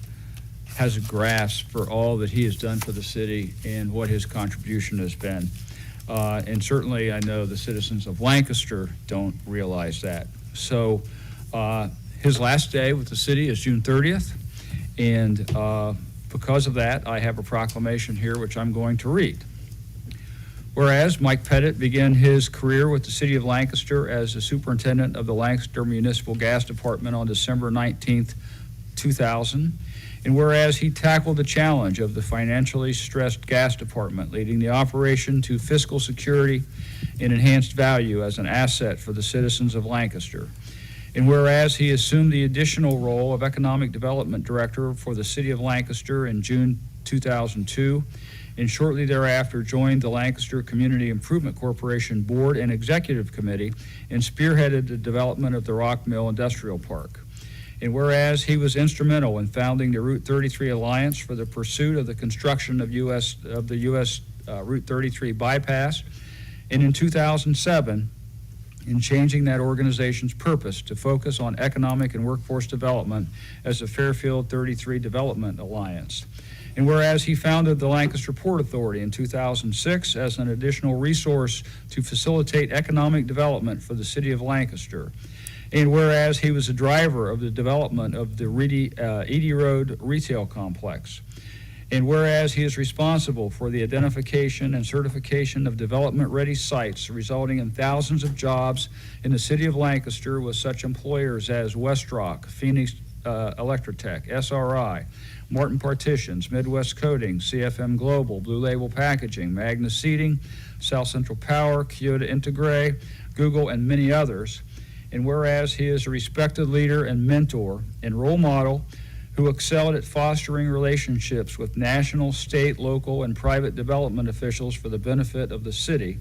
has a grasp for all that he has done for the city and what his contribution has been. And certainly, I know the citizens of Lancaster don't realize that. So his last day with the city is June 30th, and because of that, I have a proclamation here which I'm going to read. Whereas Mike Pettit began his career with the city of Lancaster as the superintendent of the Lancaster Municipal Gas Department on December 19th, 2000, and whereas he tackled the challenge of the financially stressed gas department, leading the operation to fiscal security and enhanced value as an asset for the citizens of Lancaster. And whereas he assumed the additional role of Economic Development Director for the City of Lancaster in June 2002, and shortly thereafter joined the Lancaster Community Improvement Corporation Board and Executive Committee and spearheaded the development of the Rock Mill Industrial Park. And whereas he was instrumental in founding the Route 33 Alliance for the pursuit of the construction of the U.S. Route 33 bypass, and in 2007, in changing that organization's purpose to focus on economic and workforce development as the Fairfield 33 Development Alliance. And whereas he founded the Lancaster Port Authority in 2006 as an additional resource to facilitate economic development for the city of Lancaster. And whereas he was a driver of the development of the Edie Road Retail Complex. And whereas he is responsible for the identification and certification of development-ready sites, resulting in thousands of jobs in the city of Lancaster with such employers as Westrock, Phoenix Electrotech, SRI, Martin Partitions, Midwest Coating, CFM Global, Blue Label Packaging, Magna Seating, South Central Power, Kyoto Integre, Google, and many others. and whereas he is a respected leader and mentor and role model who excelled at fostering relationships with national, state, local, and private development officials for the benefit of the city.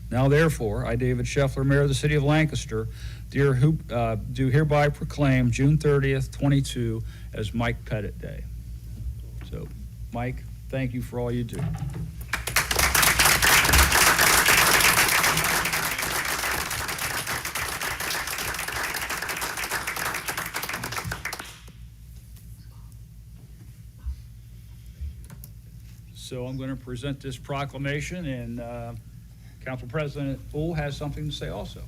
Now therefore, I, David Scheffler, Mayor of the City of Lancaster, do hereby proclaim June 30th, 22 as Mike Pettit Day. So, Mike, thank you for all you do. So I'm going to present this proclamation, and Council President Bull has something to say also.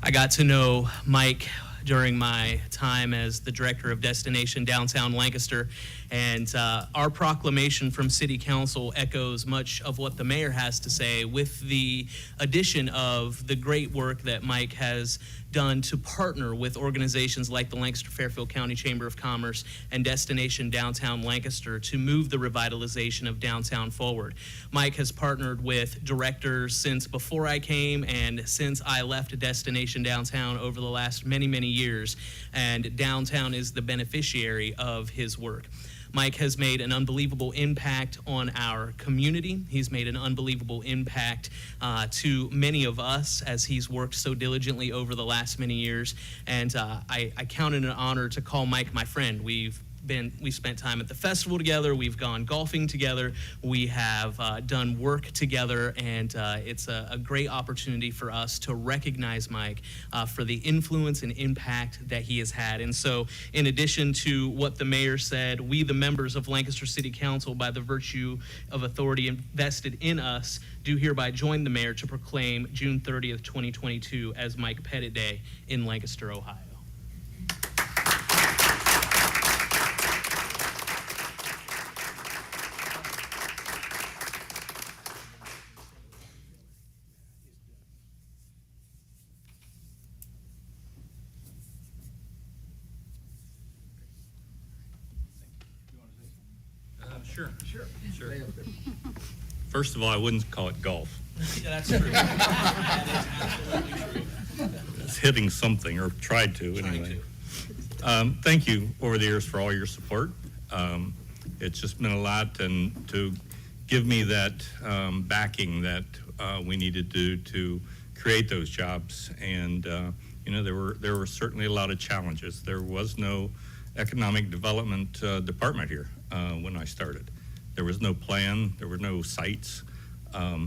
I got to know Mike during my time as the director of Destination Downtown Lancaster, and our proclamation from City Council echoes much of what the mayor has to say, with the addition of the great work that Mike has done to partner with organizations like the Lancaster-Fairfield County Chamber of Commerce and Destination Downtown Lancaster to move the revitalization of downtown forward. Mike has partnered with directors since before I came and since I left Destination Downtown over the last many, many years, and downtown is the beneficiary of his work. Mike has made an unbelievable impact on our community. He's made an unbelievable impact to many of us as he's worked so diligently over the last many years. And I count it an honor to call Mike my friend. We spent time at the festival together. We've gone golfing together. We have done work together, and it's a great opportunity for us to recognize Mike for the influence and impact that he has had. And so, in addition to what the mayor said, we, the members of Lancaster City Council, by the virtue of authority invested in us, do hereby join the mayor to proclaim June 30th, 2022 as Mike Pettit Day in Lancaster, Ohio. Sure. First of all, I wouldn't call it golf. Yeah, that's true. That is absolutely true. It's hitting something, or tried to anyway. Thank you over the years for all your support. It's just been a lot, and to give me that backing that we needed to create those jobs. And there were certainly a lot of challenges. There was no economic development department here when I started. There was no plan. There were no sites. A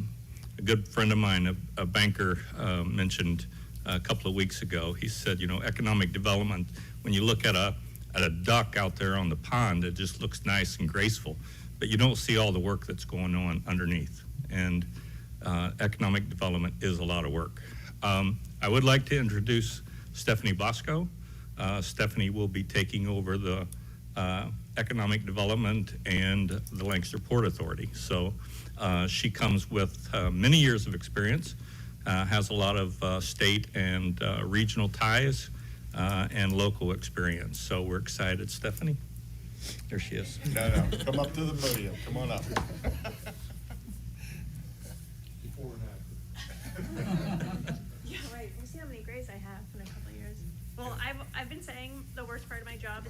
good friend of mine, a banker, mentioned a couple of weeks ago. He said, economic development, when you look at a duck out there on the pond, it just looks nice and graceful, but you don't see all the work that's going on underneath. And economic development is a lot of work. I would like to introduce Stephanie Bosco. Stephanie will be taking over the economic development and the Lancaster Port Authority. So she comes with many years of experience, has a lot of state and regional ties, and local experience. So we're excited. Stephanie, there she is. No, come up to the podium. Come on up. Before and after. Yeah, right. We'll see how many grades I have in a couple of years. Well, I've been saying the worst part of my job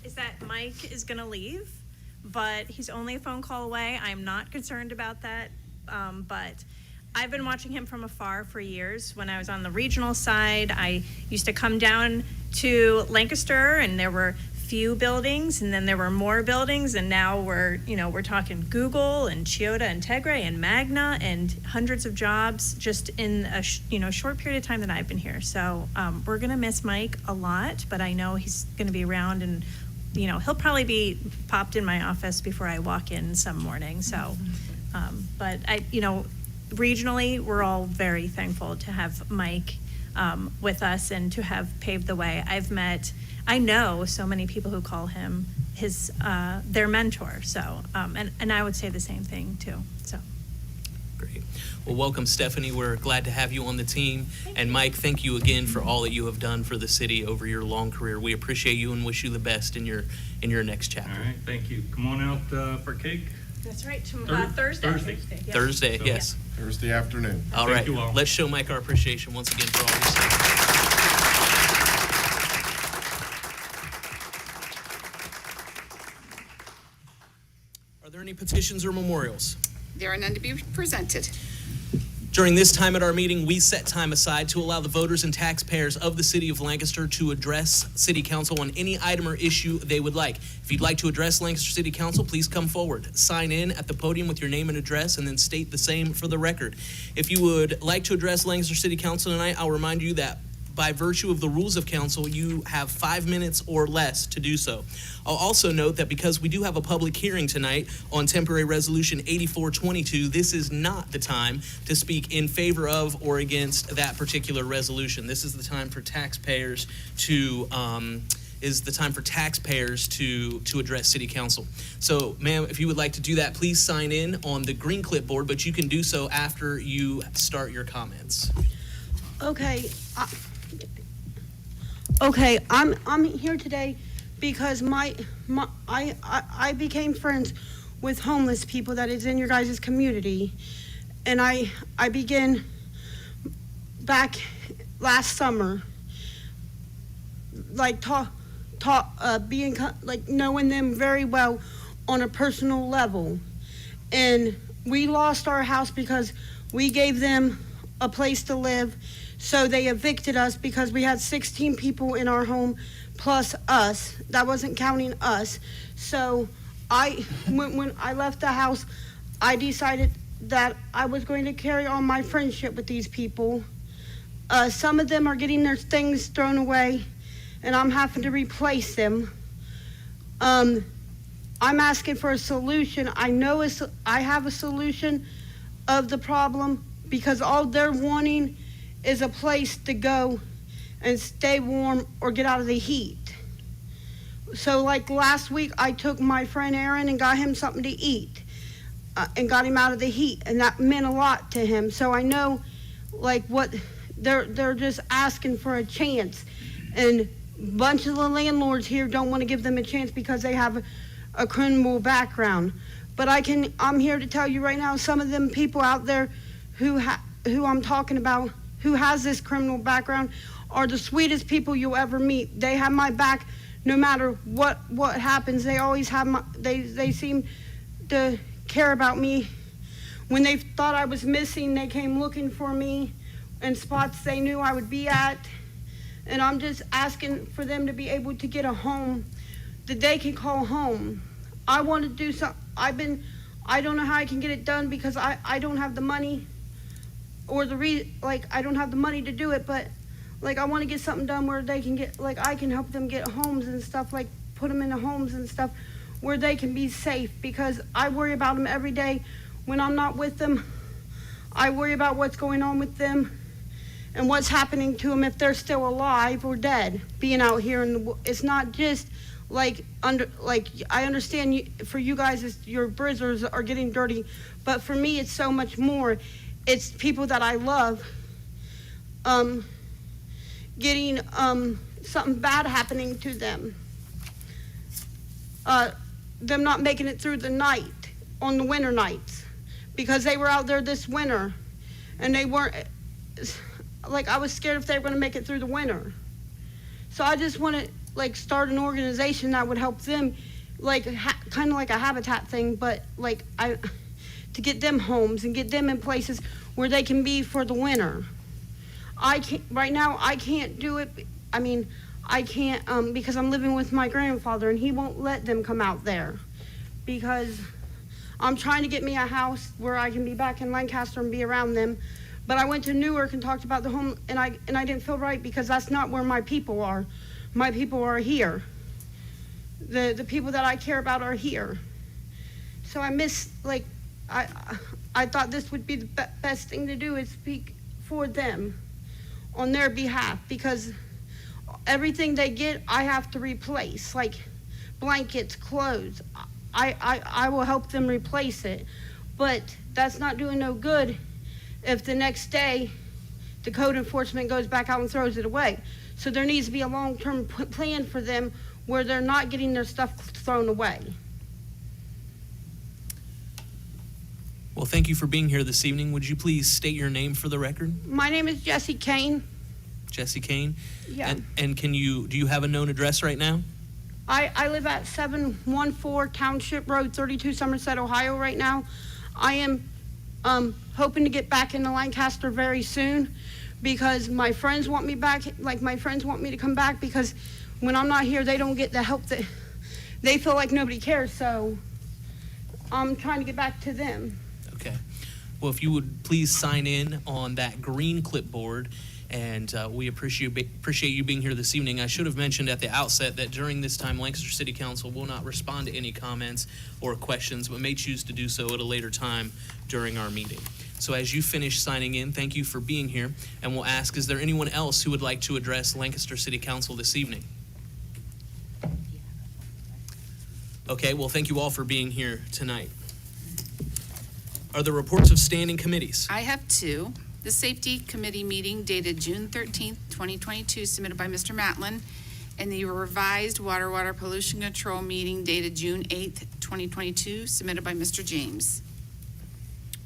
is that Mike is gonna leave, but he's only a phone call away. I'm not concerned about that, but I've been watching him from afar for years. When I was on the regional side, I used to come down to Lancaster, and there were few buildings, and then there were more buildings, and now we're talking Google and Chiyoda and Tegre and Magna and hundreds of jobs just in a short period of time that I've been here. So we're gonna miss Mike a lot, but I know he's gonna be around, and he'll probably be popped in my office before I walk in some morning. So, but regionally, we're all very thankful to have Mike with us and to have paved the way. I know so many people who call him their mentor. So, and I would say the same thing too. So. Great. Well, welcome, Stephanie. We're glad to have you on the team. And Mike, thank you again for all that you have done for the city over your long career. We appreciate you and wish you the best in your next chapter. All right, thank you. Come on out for cake. That's right. Thursday. Yeah. Thursday, So, yes. Thursday afternoon. All Thank right, you all. let's show Mike our appreciation once again for all your service. Are there any petitions or memorials? There are none to be presented. During this time at our meeting, we set time aside to allow the voters and taxpayers of the city of Lancaster to address City Council on any item or issue they would like. If you'd like to address Lancaster City Council, please come forward. Sign in at the podium with your name and address, and then state the same for the record. If you would like to address Lancaster City Council tonight, I'll remind you that by virtue of the rules of council, you have 5 minutes or less to do so. I'll also note that because we do have a public hearing tonight on temporary resolution 8422, this is not the time to speak in favor of or against that particular resolution. This is the time for taxpayers to address city council. So, ma'am, if you would like to do that, please sign in on the green clipboard, but you can do so after you start your comments. Okay, I'm here today because I became friends with homeless people that is in your guys' community, and I began back last summer, like being like knowing them very well on a personal level, and we lost our house because we gave them a place to live. So they evicted us because we had 16 people in our home plus us. That wasn't counting us. So when I left the house, I decided that I was going to carry on my friendship with these people. Some of them are getting their things thrown away, and I'm having to replace them. I'm asking for a solution. I know I have a solution of the problem because all they're wanting is a place to go and stay warm or get out of the heat. So like last week, I took my friend Aaron and got him something to eat and got him out of the heat, and that meant a lot to him. So I know like what they're just asking for a chance, and a bunch of the landlords here don't want to give them a chance because they have a criminal background. But I'm here to tell you right now, some of them people out there who I'm talking about, who has this criminal background, are the sweetest people you'll ever meet. They have my back no matter what happens. They always have they seem to care about me. When they thought I was missing, they came looking for me in spots they knew I would be at. And I'm just asking for them to be able to get a home that they can call home. I want to do something. I don't know how I can get it done because I don't have the money. Or I don't have the money to do it, but like I want to get something done where they can get, like I can help them get homes and stuff, like put them in the homes and stuff where they can be safe, because I worry about them every day when I'm not with them. I worry about what's going on with them and what's happening to them if they're still alive or dead, being out here it's not just I understand for you guys your bridges are getting dirty, but for me it's so much more. It's people that I love getting something bad happening to them. Them not making it through the night on the winter nights because they were out there this winter and they weren't, like I was scared if they were going to make it through the winter. So I just want to start an organization that would help them, kind of like a habitat thing, but to get them homes and get them in places where they can be for the winter. Right now I can't do it. I mean, I can't because I'm living with my grandfather and he won't let them come out there because I'm trying to get me a house where I can be back in Lancaster and be around them. But I went to Newark and talked about the home, and I didn't feel right because that's not where my people are. My people are here. The people that I care about are here. So I miss, I thought this would be the best thing to do is speak for them on their behalf, because everything they get I have to replace, like blankets, clothes. I will help them replace it, but that's not doing no good if the next day the code enforcement goes back out and throws it away. So there needs to be a long-term plan for them where they're not getting their stuff thrown away. Well, thank you for being here this evening. Would you please state your name for the record? My name is Jessie Kane. Jesse Kane? Yeah. And do you have a known address right now? I live at 714 Township Road, 32 Somerset, Ohio right now. I am hoping to get back into Lancaster very soon because my friends want me back, like my friends want me to come back because when I'm not here, they don't get the help that they feel like nobody cares, so I'm trying to get back to them. Okay. Well, if you would please sign in on that green clipboard, and we appreciate you being here this evening. I should have mentioned at the outset that during this time, Lancaster City Council will not respond to any comments or questions, but may choose to do so at a later time during our meeting. So as you finish signing in, thank you for being here, and we'll ask, is there anyone else who would like to address Lancaster City Council this evening? Okay, well, thank you all for being here tonight. Are there reports of standing committees? I have two. The Safety Committee meeting dated June 13th, 2022, submitted by Mr. Matlin, and the revised Water Pollution Control meeting dated June 8th, 2022, submitted by Mr. James.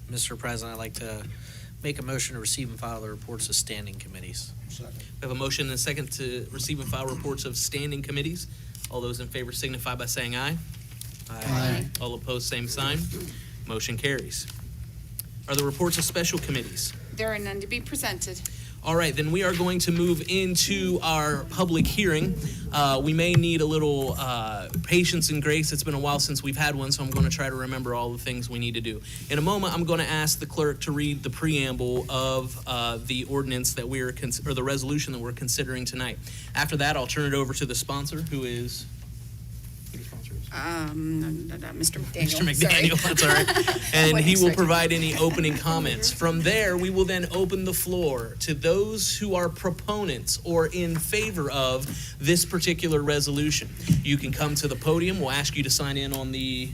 Mr. President, I'd like to make a motion to receive and file the reports of standing committees. Second. We have a motion and a second to receive and file reports of standing committees. All those in favor signify by saying aye. Aye. All opposed, same sign. Motion carries. Are there reports of special committees? There are none to be presented. All right, then we are going to move into our public hearing. We may need a little patience and grace. It's been a while since we've had one, so I'm going to try to remember all the things we need to do. In a moment, I'm going to ask the clerk to read the preamble of the ordinance that or the resolution that we're considering tonight. After that, I'll turn it over to the sponsor, who is... Mr. McDaniel. Mr. McDaniel, Sorry. that's all right. And Wasn't he will expecting- provide any opening comments. From there, we will then open the floor to those who are proponents or in favor of this particular resolution. You can come to the podium. We'll ask you to sign in on the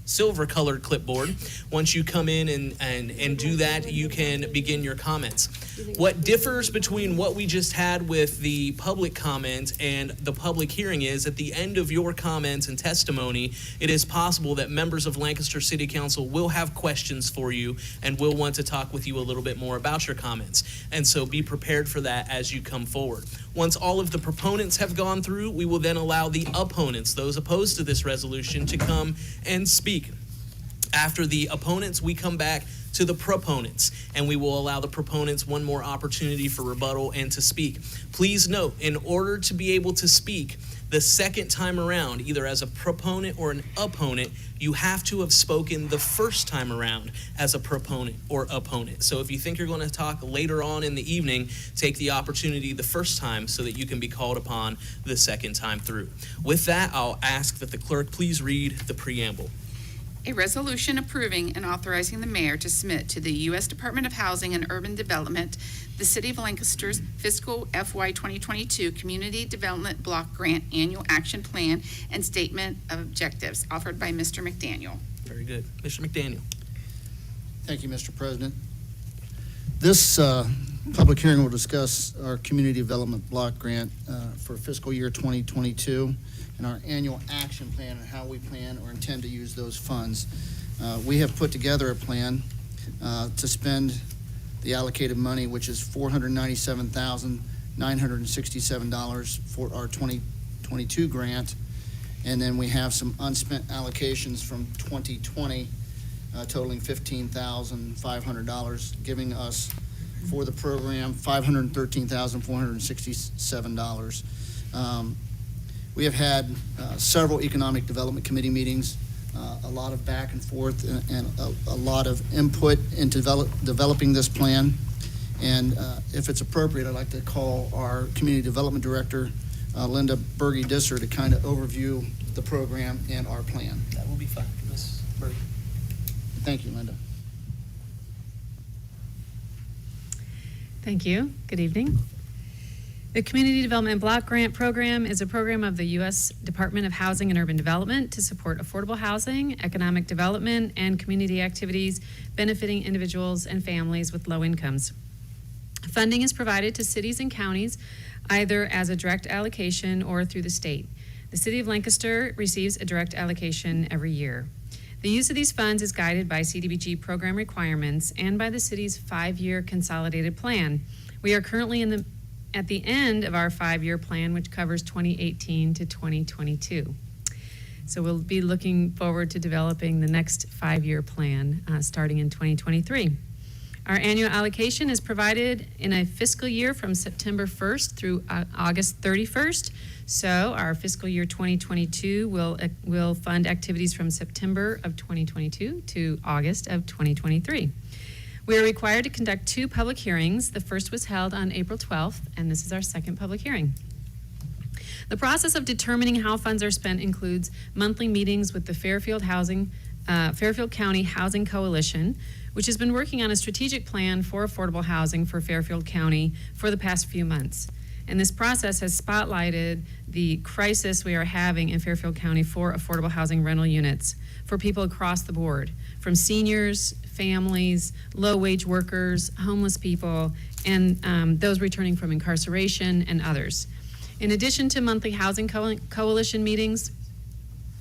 silver-colored clipboard. Once you come in and do that, you can begin your comments. What differs between what we just had with the public comment and the public hearing is at the end of your comments and testimony, it is possible that members of Lancaster City Council will have questions for you and will want to talk with you a little bit more about your comments. And so be prepared for that as you come forward. Once all of the proponents have gone through, we will then allow the opponents, those opposed to this resolution, to come and speak. After the opponents, we come back to the proponents, and we will allow the proponents one more opportunity for rebuttal and to speak. Please note, in order to be able to speak the second time around, either as a proponent or an opponent, you have to have spoken the first time around as a proponent or opponent. So if you think you're going to talk later on in the evening, take the opportunity the first time so that you can be called upon the second time through. With that, I'll ask that the clerk please read the preamble. A resolution approving and authorizing the mayor to submit to the U.S. Department of Housing and Urban Development the City of Lancaster's fiscal FY 2022 Community Development Block Grant Annual Action Plan and Statement of Objectives, offered by Mr. McDaniel. Very good. Mr. McDaniel. Thank you, Mr. President. This public hearing will discuss our Community Development Block Grant for fiscal year 2022 and our annual action plan and how we plan or intend to use those funds. We have put together a plan to spend the allocated money, which is $497,967 for our 2022 grant. And then we have some unspent allocations from 2020 totaling $15,500, giving us for the program $513,467. We have had several economic development committee meetings, a lot of back and forth, and a lot of input into developing this plan. And if it's appropriate, I'd like to call our community development director, Linda Berge-Disser, to kind of overview the program and our plan. That will be fine, Ms. Berge. Thank you, Linda. Thank you. Good evening. The Community Development Block Grant Program is a program of the U.S. Department of Housing and Urban Development to support affordable housing, economic development, and community activities benefiting individuals and families with low incomes. Funding is provided to cities and counties either as a direct allocation or through the state. The City of Lancaster receives a direct allocation every year. The use of these funds is guided by CDBG program requirements and by the city's 5-year consolidated plan. We are currently at the end of our 5-year plan, which covers 2018 to 2022. So we'll be looking forward to developing the next 5-year plan starting in 2023. Our annual allocation is provided in a fiscal year from September 1st through August 31st. So our fiscal year 2022 will fund activities from September of 2022 to August of 2023. We are required to conduct 2 public hearings. The first was held on April 12th, and this is our second public hearing. The process of determining how funds are spent includes monthly meetings with the Fairfield County Housing Coalition, which has been working on a strategic plan for affordable housing for Fairfield County for the past few months. And this process has spotlighted the crisis we are having in Fairfield County for affordable housing rental units for people across the board, from seniors, families, low-wage workers, homeless people, and those returning from incarceration and others. In addition to monthly housing coalition meetings,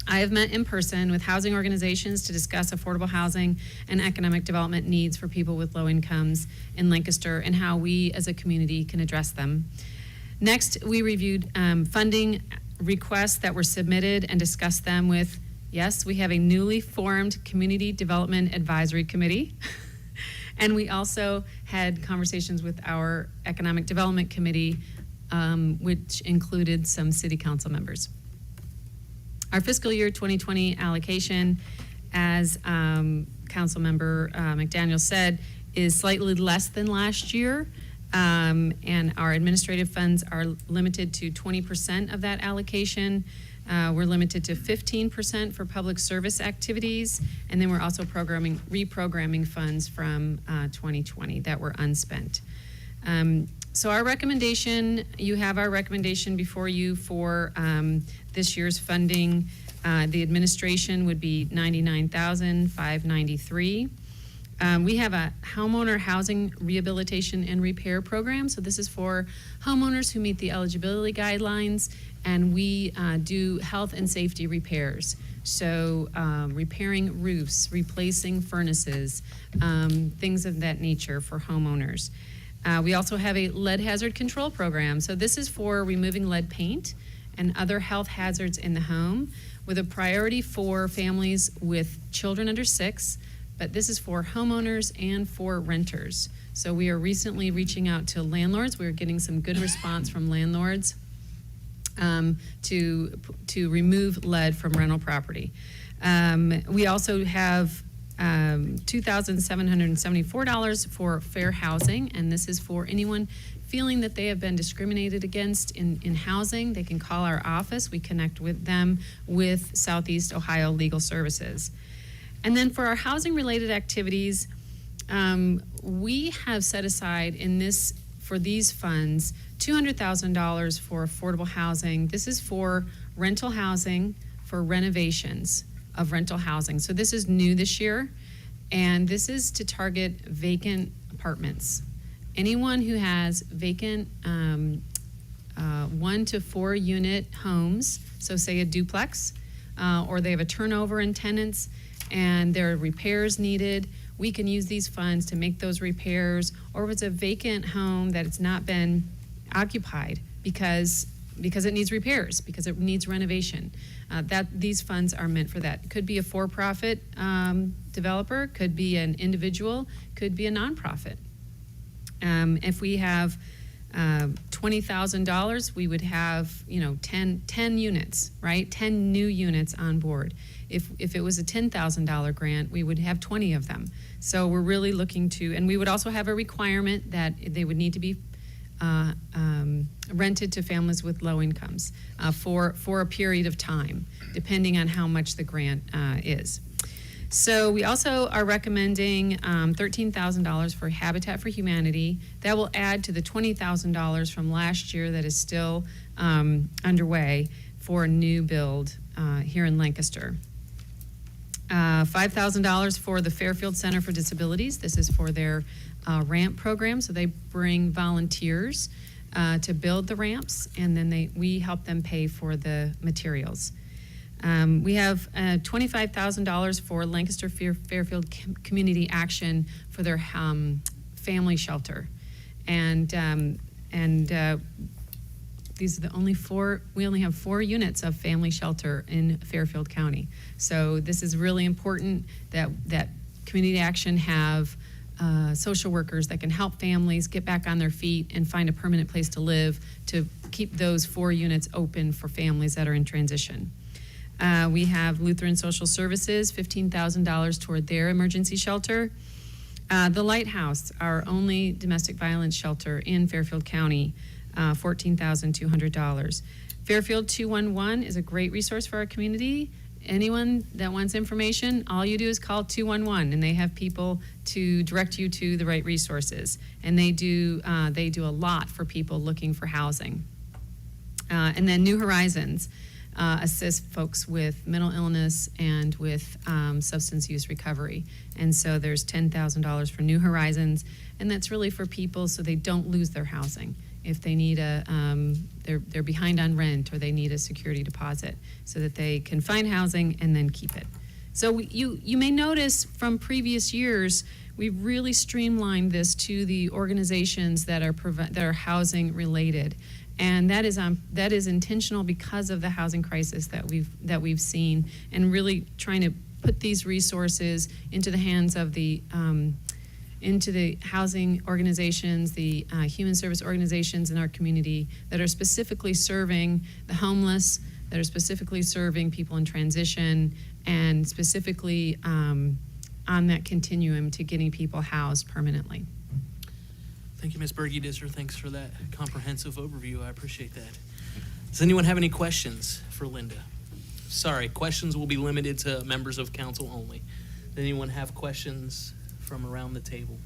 I have met in person with housing organizations to discuss affordable housing and economic development needs for people with low incomes in Lancaster and how we as a community can address them. Next, we reviewed funding requests that were submitted and discussed them with, yes, we have a newly formed Community Development Advisory Committee. And we also had conversations with our Economic Development Committee, which included some city council members. Our fiscal year 2020 allocation, as Councilmember McDaniel said, is slightly less than last year. And our administrative funds are limited to 20% of that allocation. We're limited to 15% for public service activities, and then we're also reprogramming funds from 2020 that were unspent. So our recommendation, you have our recommendation before you for this year's funding. The administration would be $99,593. We have a homeowner housing rehabilitation and repair program. So this is for homeowners who meet the eligibility guidelines, and we do health and safety repairs. So repairing roofs, replacing furnaces, things of that nature for homeowners. We also have a lead hazard control program. So this is for removing lead paint and other health hazards in the home with a priority for families with children under 6, but this is for homeowners and for renters. So we are recently reaching out to landlords. We're getting some good response from landlords to remove lead from rental property. We also have $2,774 for fair housing, and this is for anyone feeling that they have been discriminated against in housing. They can call our office. We connect with them with Southeast Ohio Legal Services. And then for our housing-related activities, we have set aside for these funds $200,000 for affordable housing. This is for rental housing, for renovations of rental housing. So this is new this year, and this is to target vacant apartments. Anyone who has vacant 1 to 4 unit homes, so say a duplex, or they have a turnover in tenants and there are repairs needed, we can use these funds to make those repairs. Or if it's a vacant home that it's not been occupied because it needs repairs, because it needs renovation, these funds are meant for that. It could be a for-profit developer, could be an individual, could be a nonprofit. If we have $20,000, we would have 10 units, right? 10 new units on board. If it was a $10,000 grant, we would have 20 of them. So we're really looking to, and we would also have a requirement that they would need to be rented to families with low incomes for a period of time, depending on how much the grant is. So we also are recommending $13,000 for Habitat for Humanity. That will add to the $20,000 from last year that is still underway for a new build here in Lancaster. $5,000 for the Fairfield Center for Disabilities. This is for their ramp program. So they bring volunteers to build the ramps, and then we help them pay for the materials. We have $25,000 for Lancaster Fairfield Community Action for their family shelter. And these are the only we only have 4 units of family shelter in Fairfield County. So this is really important that Community Action have social workers that can help families get back on their feet and find a permanent place to live, to keep those 4 units open for families that are in transition. We have Lutheran Social Services, $15,000 toward their emergency shelter. The Lighthouse, our only domestic violence shelter in Fairfield County, $14,200. Fairfield 211 is a great resource for our community. Anyone that wants information, all you do is call 211, and they have people to direct you to the right resources. And they do a lot for people looking for housing. And then New Horizons assist folks with mental illness and with substance use recovery. And so there's $10,000 for New Horizons, and that's really for people so they don't lose their housing. If they need they're behind on rent, or they need a security deposit, so that they can find housing and then keep it. So you may notice from previous years, we've really streamlined this to the organizations that are housing related. And that is intentional because of the housing crisis that we've seen, and really trying to put these resources into the hands of the housing organizations, the human service organizations in our community that are specifically serving the homeless, that are specifically serving people in transition, and specifically on that continuum to getting people housed permanently. Thank you, Ms. Berge-Disser. Thanks for that comprehensive overview. I appreciate that. Does anyone have any questions for Linda? Sorry, questions will be limited to members of council only. Does anyone have questions from around the table?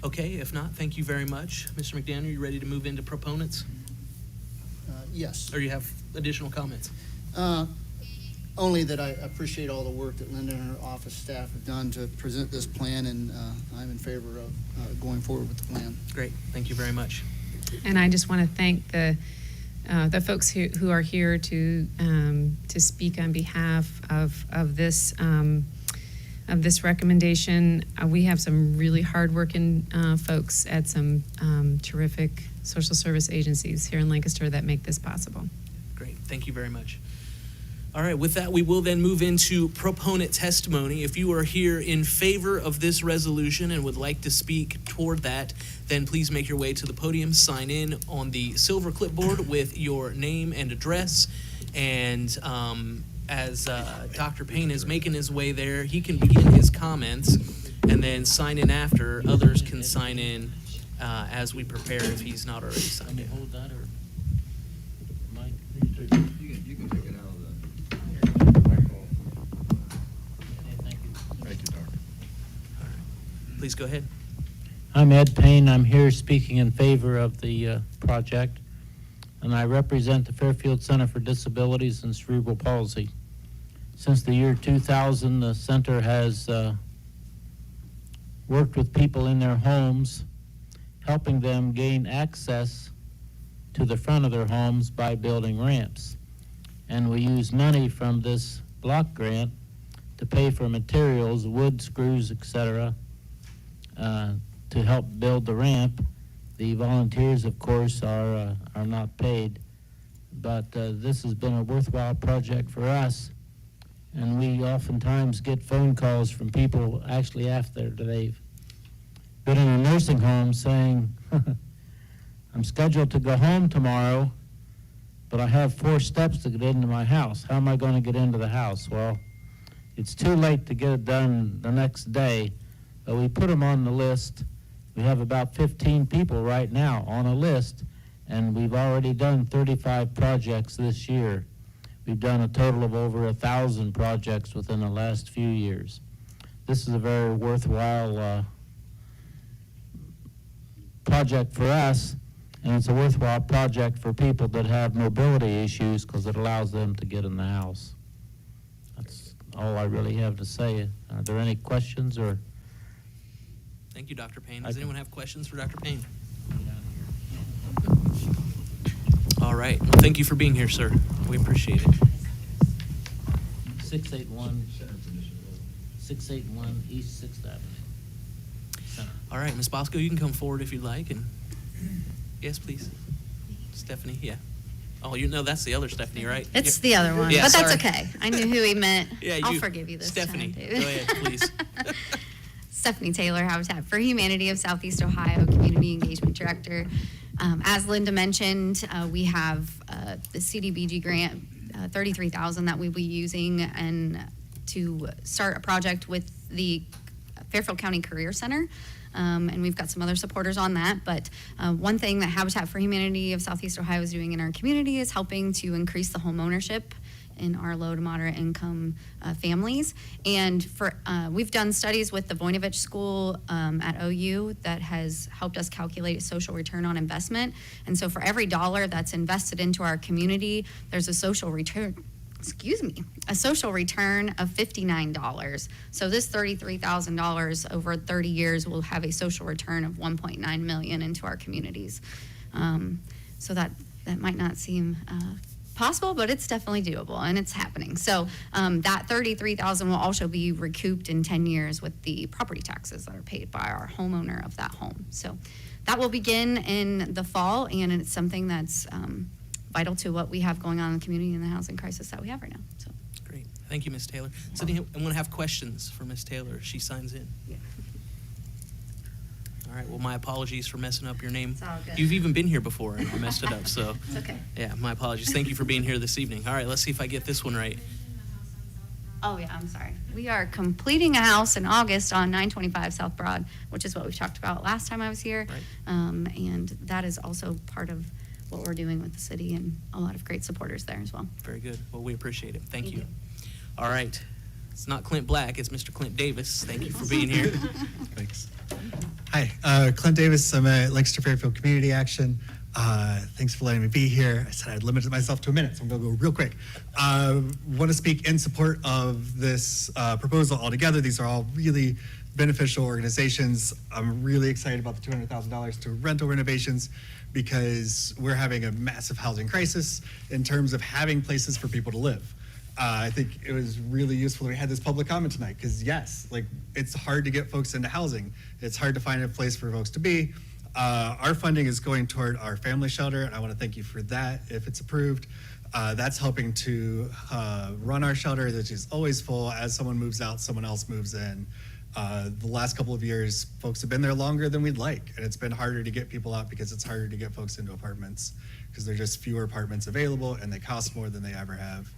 Okay, if not, thank you very much. Mr. McDaniel, you ready to move into proponents? Yes. Or you have additional comments? Only that I appreciate all the work that Linda and her office staff have done to present this plan, and I'm in favor of going forward with the plan. Great, thank you very much. And I just want to thank the folks who are here to speak on behalf of this recommendation. We have some really hardworking folks at some terrific social service agencies here in Lancaster that make this possible. Great, thank you very much. All right, with that, we will then move into proponent testimony. If you are here in favor of this resolution and would like to speak toward that, then please make your way to the podium, sign in on the silver clipboard with your name and address. And as Dr. Payne is making his way there, he can begin his comments and then sign in after. Others can sign in as we prepare if he's not already signed in. Hold that, or Mike? You can take it out of the. Thank you. Please go ahead. I'm Ed Payne. I'm here speaking in favor of the project, and I represent the Fairfield Center for Disabilities and Cerebral Palsy. Since the year 2000, the center has worked with people in their homes, helping them gain access to the front of their homes by building ramps. And we use money from this block grant to pay for materials, wood, screws, etc., to help build the ramp. The volunteers, of course, are not paid, but this has been a worthwhile project for us, and we oftentimes get phone calls from people actually after they've been in a nursing home saying, I'm scheduled to go home tomorrow, but I have 4 steps to get into my house. How am I going to get into the house? Well, it's too late to get it done the next day, but we put them on the list. We have about 15 people right now on a list, and we've already done 35 projects this year. We've done a total of over 1,000 projects within the last few years. This is a very worthwhile project for us, and it's a worthwhile project for people that have mobility issues because it allows them to get in the house. That's all I really have to say. Are there any questions or? Thank you, Dr. Payne. Does anyone have questions for Dr. Payne? All right. Well, thank you for being here, sir. We appreciate it. 681 East Sixth Avenue. Center. All right, Ms. Bosco, you can come forward if you'd like, and, yes, please. Stephanie, yeah. Oh, you know, that's the other Stephanie, right? It's the other one, Yeah, but that's sorry. okay. I knew who he meant. Yeah, I'll forgive you this Stephanie, time, go David. ahead, please. Stephanie Taylor, Habitat for Humanity of Southeast Ohio, Community Engagement Director. As Linda mentioned, we have the CDBG grant, $33,000 that we'll be using and to start a project with the Fairfield County Career Center. And we've got some other supporters on that. But one thing that Habitat for Humanity of Southeast Ohio is doing in our community is helping to increase the home ownership in our low to moderate income families. And we've done studies with the Voinovich School at OU that has helped us calculate social return on investment. And so for every dollar that's invested into our community, there's a social return of $59. So this $33,000 over 30 years will have a social return of $1.9 million into our communities. So that might not seem possible, but it's definitely doable and it's happening. So that $33,000 will also be recouped in 10 years with the property taxes that are paid by our homeowner of that home. So that will begin in the fall, and it's something that's vital to what we have going on in the community and the housing crisis that we have right now. So Great. Thank you, Ms. Taylor. Does anyone have questions for Ms. Taylor? She signs in. Yeah. All right, well, my apologies for messing up your name. It's all good. You've even been here before, and I messed it up, so. It's okay. Yeah, my apologies. Thank you for being here this evening. All right, let's see if I get this one right. Oh, yeah, I'm sorry. We are completing a house in August on 925 South Broad, which is what we talked about last time I was here. Right. And that is also part of what we're doing with the city, and a lot of great supporters there as well. Very good. Well, we appreciate it. Thank you. you. All right. It's not Clint Black, it's Mr. Clint Davis. Thank you for being here. Thanks. Hi, Clint Davis. I'm at Lancaster Fairfield Community Action. Thanks for letting me be here. I said I'd limited myself to a minute, so I'm going to go real quick. Want to speak in support of this proposal altogether. These are all really beneficial organizations. I'm really excited about the $200,000 to rental renovations because we're having a massive housing crisis in terms of having places for people to live. I think it was really useful that we had this public comment tonight because yes, like it's hard to get folks into housing. It's hard to find a place for folks to be. Our funding is going toward our family shelter, and I want to thank you for that if it's approved. That's helping to run our shelter, which is always full. As someone moves out, someone else moves in. The last couple of years, folks have been there longer than we'd like, and it's been harder to get people out because it's harder to get folks into apartments because there are just fewer apartments available, and they cost more than they ever have.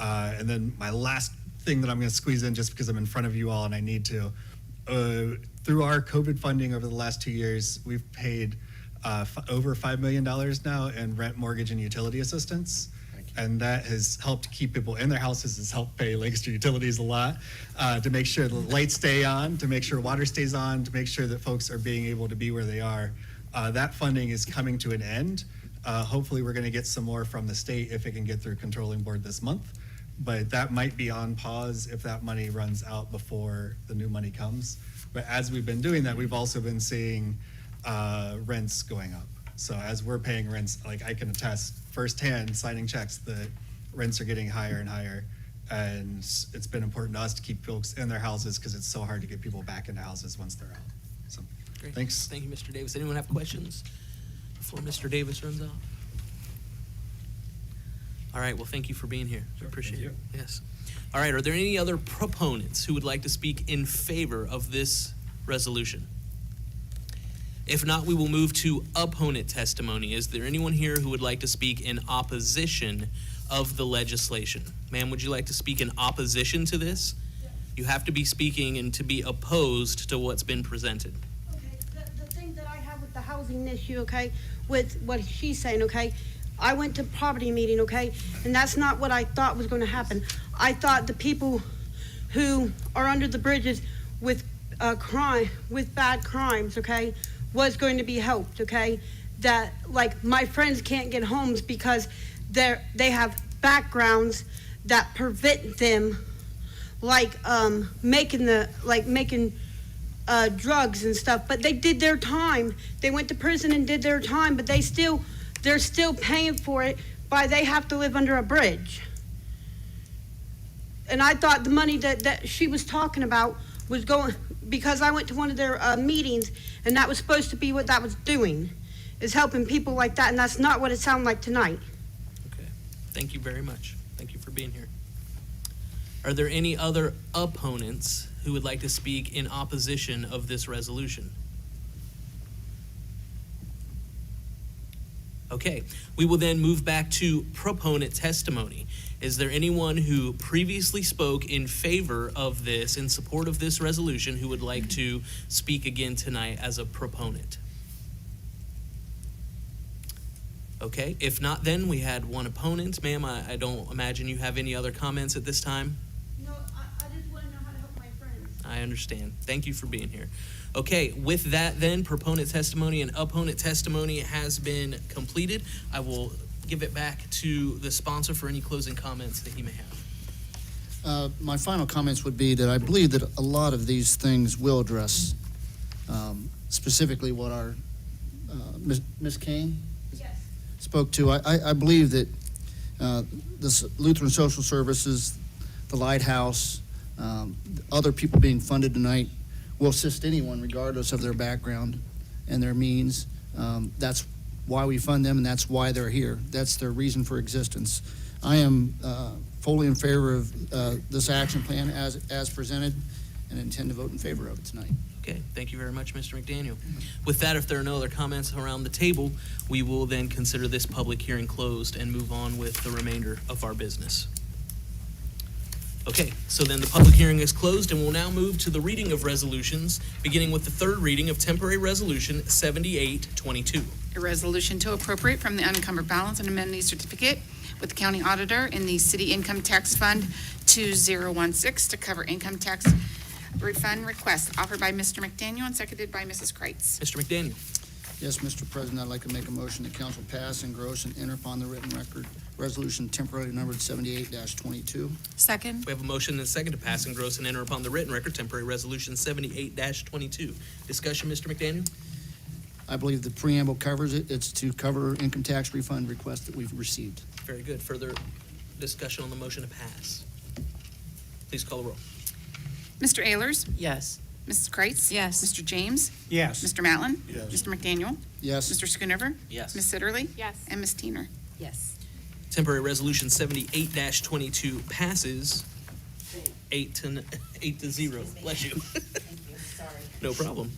And then my last thing that I'm going to squeeze in just because I'm in front of you all and I need to, through our COVID funding over the last 2 years, we've paid over $5 million now in rent, mortgage, and utility assistance. And that has helped keep people in their houses, has helped pay Lancaster Utilities a lot, to make sure the lights stay on, to make sure water stays on, to make sure that folks are being able to be where they are. That funding is coming to an end. Hopefully we're going to get some more from the state if it can get through controlling board this month. But that might be on pause if that money runs out before the new money comes. But as we've been doing that, we've also been seeing rents going up. So as we're paying rents, like I can attest firsthand, signing checks, that rents are getting higher and higher. And it's been important to us to keep folks in their houses because it's so hard to get people back into houses once they're out. So, Great. thanks. Thank you, Mr. Davis. Anyone have questions before Mr. Davis runs off? All right, well, thank you for being here. Sure, Appreciate thank it. you. Yes. All right, are there any other proponents who would like to speak in favor of this resolution? If not, we will move to opponent testimony. Is there anyone here who would like to speak in opposition of the legislation? Ma'am, would you like to speak in opposition to this? Yes. You have to be speaking and to be opposed to what's been presented. Okay, the thing that I have with the housing issue, okay, with what she's saying, okay, I went to poverty meeting, okay, and that's not what I thought was going to happen. I thought the people who are under the bridges with with bad crimes, okay, was going to be helped, okay. That like my friends can't get homes because they have backgrounds that prevent them, like making drugs and stuff. But they did their time. They went to prison and did their time, but they're still paying for it by they have to live under a bridge. And I thought the money that she was talking about was going, because I went to one of their meetings, and that was supposed to be what that was doing, is helping people like that, and that's not what it sounded like tonight. Okay, thank you very much. Thank you for being here. Are there any other opponents who would like to speak in opposition of this resolution? Okay, we will then move back to proponent testimony. Is there anyone who previously spoke in favor of this, in support of this resolution, who would like to speak again tonight as a proponent? Okay, if not, then we had one opponent. Ma'am, I don't imagine you have any other comments at this time? No, I just want to know how to help my friends. I understand. Thank you for being here. Okay, with that then, proponent testimony and opponent testimony has been completed. I will give it back to the sponsor for any closing comments that he may have. My final comments would be that I believe that a lot of these things will address specifically what our Ms. Kane spoke to. I believe that this Lutheran Social Services, the Lighthouse, other people being funded tonight will assist anyone regardless of their background and their means. That's why we fund them, and that's why they're here. That's their reason for existence. I am fully in favor of this action plan as presented and intend to vote in favor of it tonight. Okay, thank you very much, Mr. McDaniel. With that, if there are no other comments around the table, we will then consider this public hearing closed and move on with the remainder of our business. Okay, so then the public hearing is closed, and we'll now move to the reading of resolutions, beginning with the third reading of temporary resolution 7822. A resolution to appropriate from the unencumbered balance and amend the certificate with the county auditor in the city income tax fund 2016 to cover income tax refund request offered by Mr. McDaniel and seconded by Mrs. Kreitz. Mr. McDaniel. Yes, Mr. President, I'd like to make a motion that council pass, engross, and enter upon the written record resolution temporarily numbered 78-22. Second. We have a motion and a second to pass, engross, and enter upon the written record temporary resolution 78-22. Discussion, Mr. McDaniel? I believe the preamble covers it. It's to cover income tax refund requests that we've received. Very good. Further discussion on the motion to pass. Please call the roll. Mr. Ayers? Yes. Mrs. Kreitz? Yes. Mr. James? Yes. Mr. Matlin? Yes. Mr. McDaniel? Yes. Mr. Schoonover? Yes. Ms. Sitterly? Yes. And Ms. Teener? Yes. Temporary resolution 78-22 passes 8 to 0. Bless you. No problem.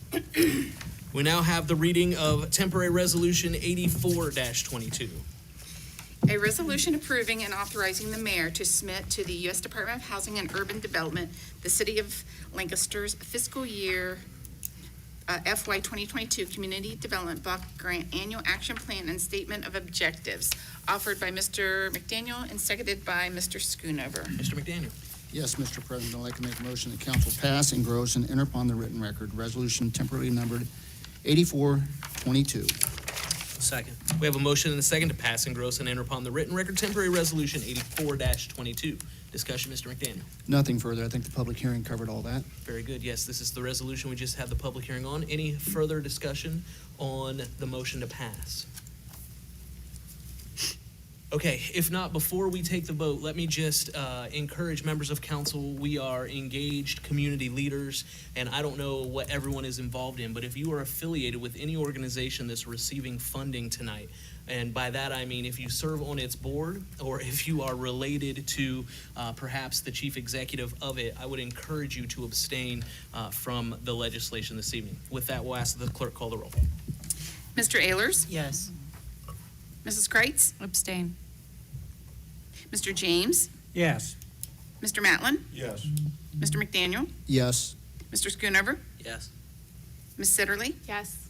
We now have the reading of temporary resolution 84-22. A resolution approving and authorizing the mayor to submit to the U.S. Department of Housing and Urban Development the City of Lancaster's fiscal year FY 2022 Community Development Block Grant Annual Action Plan and Statement of Objectives, offered by Mr. McDaniel and seconded by Mr. Schoonover. Mr. McDaniel. Yes, Mr. President, I'd like to make a motion that council pass, engross, and enter upon the written record resolution temporarily numbered 84-22. Second. We have a motion and a second to pass, engross, and enter upon the written record temporary resolution 84-22. Discussion, Mr. McDaniel. Nothing further. I think the public hearing covered all that. Very good. Yes, this is the resolution we just had the public hearing on. Any further discussion on the motion to pass? Okay, if not, before we take the vote, let me just encourage members of council. We are engaged community leaders, and I don't know what everyone is involved in, but if you are affiliated with any organization that's receiving funding tonight, and by that I mean if you serve on its board or if you are related to perhaps the chief executive of it, I would encourage you to abstain from the legislation this evening. With that, we'll ask the clerk call the roll. Mr. Ayers? Yes. Mrs. Kreitz? Abstain. Mr. James? Yes. Mr. Matlin? Yes. Mr. McDaniel? Yes. Mr. Schoonover? Yes. Ms. Sitterly? Yes.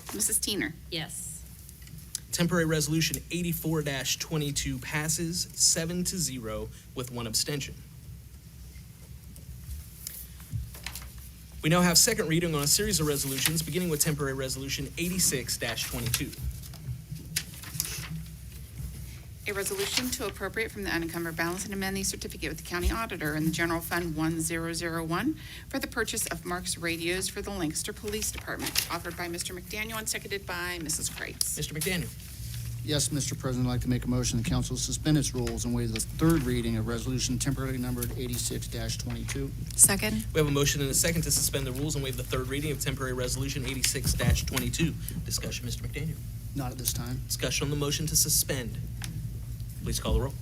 Mrs. Teener? Yes. Temporary resolution 84-22 passes 7-0 with one abstention. We now have second reading on a series of resolutions, beginning with temporary resolution 86-22. A resolution to appropriate from the unencumbered balance and amend the certificate with the county auditor in the general fund 1001 for the purchase of Mark's radios for the Lancaster Police Department, offered by Mr. McDaniel and seconded by Mrs. Kreitz. Mr. McDaniel. Yes, Mr. President, I'd like to make a motion the council suspend its rules and waive the third reading of resolution temporarily numbered 86-22. Second. We have a motion and a second to suspend the rules and waive the third reading of temporary resolution 86-22. Discussion, Mr. McDaniel. Not at this time. Discussion on the motion to suspend. Please call the roll.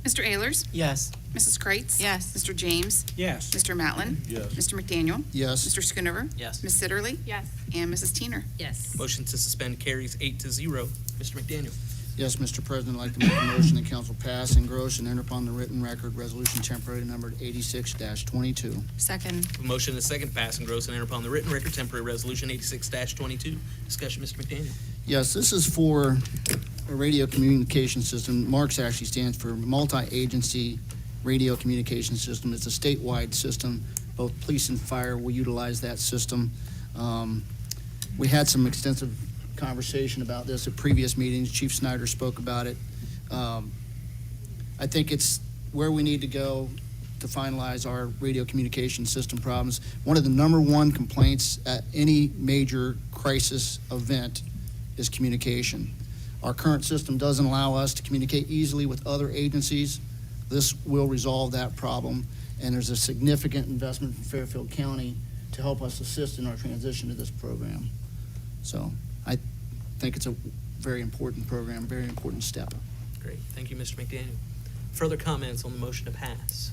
Mr. Ayers? Yes. Mrs. Kreitz? Yes. Mr. James? Yes. Mr. Matlin? Yes. Mr. McDaniel? Yes. Mr. Schoonover? Yes. Ms. Sitterly? Yes. And Mrs. Teener. Yes. Motion to suspend carries 8-0. Mr. McDaniel. Yes, Mr. President, I'd like to make a motion the council pass, engross, and enter upon the written record resolution temporarily numbered 86-22. Second. A motion and a second to pass, engross, and enter upon the written record temporary resolution 86-22. Discussion, Mr. McDaniel. Yes, this is for a radio communication system. MARCS actually stands for Multi-Agency Radio Communication System. It's a statewide system. Both police and fire will utilize that system. We had some extensive conversation about this at previous meetings. Chief Snyder spoke about it. I think it's where we need to go to finalize our radio communication system problems. One of the number one complaints at any major crisis event is communication. Our current system doesn't allow us to communicate easily with other agencies. This will resolve that problem, and there's a significant investment from Fairfield County to help us assist in our transition to this program. So I think it's a very important program, very important step. Great. Thank you, Mr. McDaniel. Further comments on the motion to pass?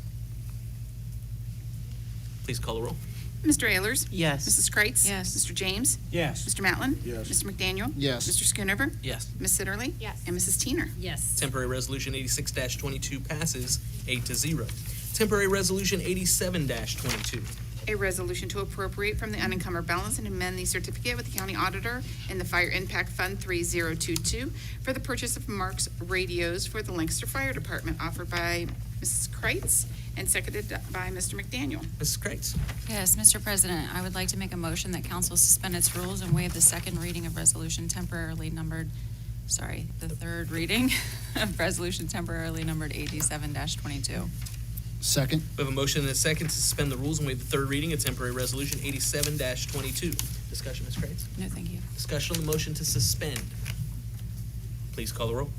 Please call the roll. Mr. Ayers? Yes. Mrs. Kreitz? Yes. Mr. James? Yes. Mr. Matlin? Yes. Mr. McDaniel? Yes. Mr. Schoonover? Yes. Ms. Sitterly? Yes. And Mrs. Teener. Yes. Temporary resolution 86-22 passes 8-0. Temporary resolution 87-22. A resolution to appropriate from the unencumbered balance and amend the certificate with the county auditor in the Fire Impact Fund 3022 for the purchase of MARCS radios for the Lancaster Fire Department, offered by Mrs. Kreitz and seconded by Mr. McDaniel. Mrs. Kreitz. Yes, Mr. President, I would like to make a motion that council suspend its rules and waive the second reading of resolution temporarily numbered, the third reading of resolution temporarily numbered 87-22. Second. We have a motion and a second to suspend the rules and waive the third reading of temporary resolution 87-22. Discussion, Ms. Kreitz. No, thank you. Discussion on the motion to suspend. Please call the roll.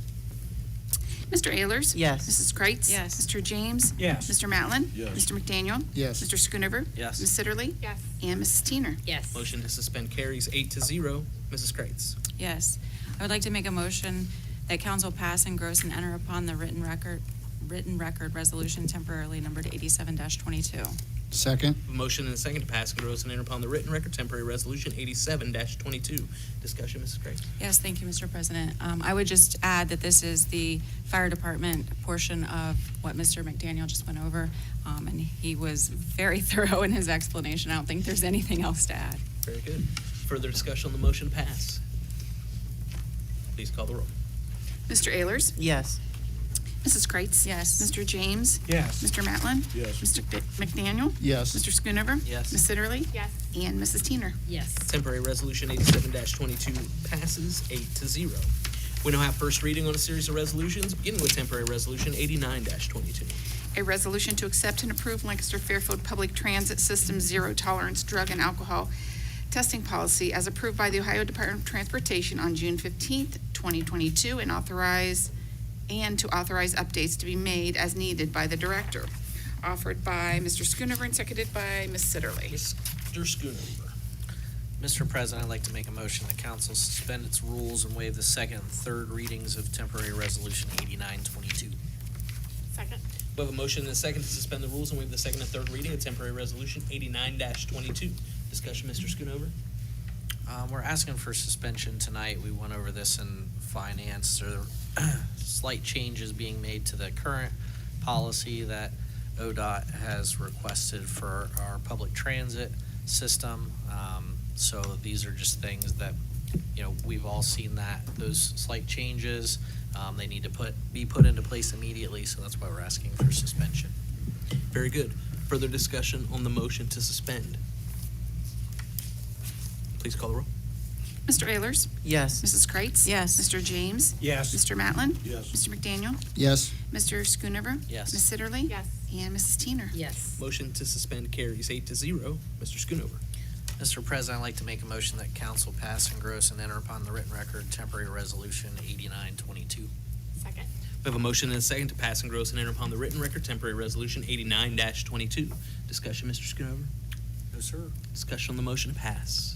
Mr. Ayers? Yes. Mrs. Kreitz? Yes. Mr. James? Yes. Mr. Matlin? Yes. Mr. McDaniel? Yes. Mr. Schoonover? Yes. Ms. Sitterly? Yes. And Mrs. Teener. Yes. Motion to suspend carries 8-0. Mrs. Kreitz. Yes. I would like to make a motion that council pass, engross, and enter upon the written record resolution temporarily numbered 87-22. Second. A motion and a second to pass, engross, and enter upon the written record temporary resolution 87-22. Discussion, Mrs. Kreitz. Yes, thank you, Mr. President. I would just add that this is the fire department portion of what Mr. McDaniel just went over, and he was very thorough in his explanation. I don't think there's anything else to add. Very good. Further discussion on the motion to pass. Please call the roll. Mr. Ayers? Yes. Mrs. Kreitz? Yes. Mr. James? Yes. Mr. Matlin? Yes. Mr. Yes. McDaniel? Mr. Schoonover? Yes. Ms. Sitterly? Yes. And Mrs. Teener. Yes. Temporary resolution 87-22 passes 8-0. We now have first reading on a series of resolutions, beginning with temporary resolution 89-22. A resolution to accept and approve Lancaster Fairfield Public Transit System Zero Tolerance Drug and Alcohol Testing Policy as approved by the Ohio Department of Transportation on June 15th, 2022, and to authorize updates to be made as needed by the director. Offered by Mr. Schoonover and seconded by Ms. Sitterly. Mr. Schoonover. Mr. President, I'd like to make a motion that council suspend its rules and waive the second and third readings of temporary resolution 89-22. Second. We have a motion and a second to suspend the rules and waive the second and third reading of temporary resolution 89-22. Discussion, Mr. Schoonover. We're asking for suspension tonight. We went over this in finance. There are slight changes being made to the current policy that ODOT has requested for our public transit system. So these are just things that, we've all seen those slight changes. They need to be put into place immediately, so that's why we're asking for suspension. Very good. Further discussion on the motion to suspend. Please call the roll. Mr. Ayers? Yes. Mrs. Kreitz? Yes. Mr. James? Yes. Mr. Matlin? Yes. Mr. McDaniel? Yes. Mr. Schoonover? Yes. Ms. Sitterly? Yes. And Mrs. Teener. Yes. Motion to suspend carries 8-0. Mr. Schoonover. Mr. President, I'd like to make a motion that council pass, engross, and enter upon the written record temporary resolution 8922. Second. We have a motion and a second to pass, engross, and enter upon the written record temporary resolution 89-22. Discussion, Mr. Schoonover? No, sir. Discussion on the motion to pass.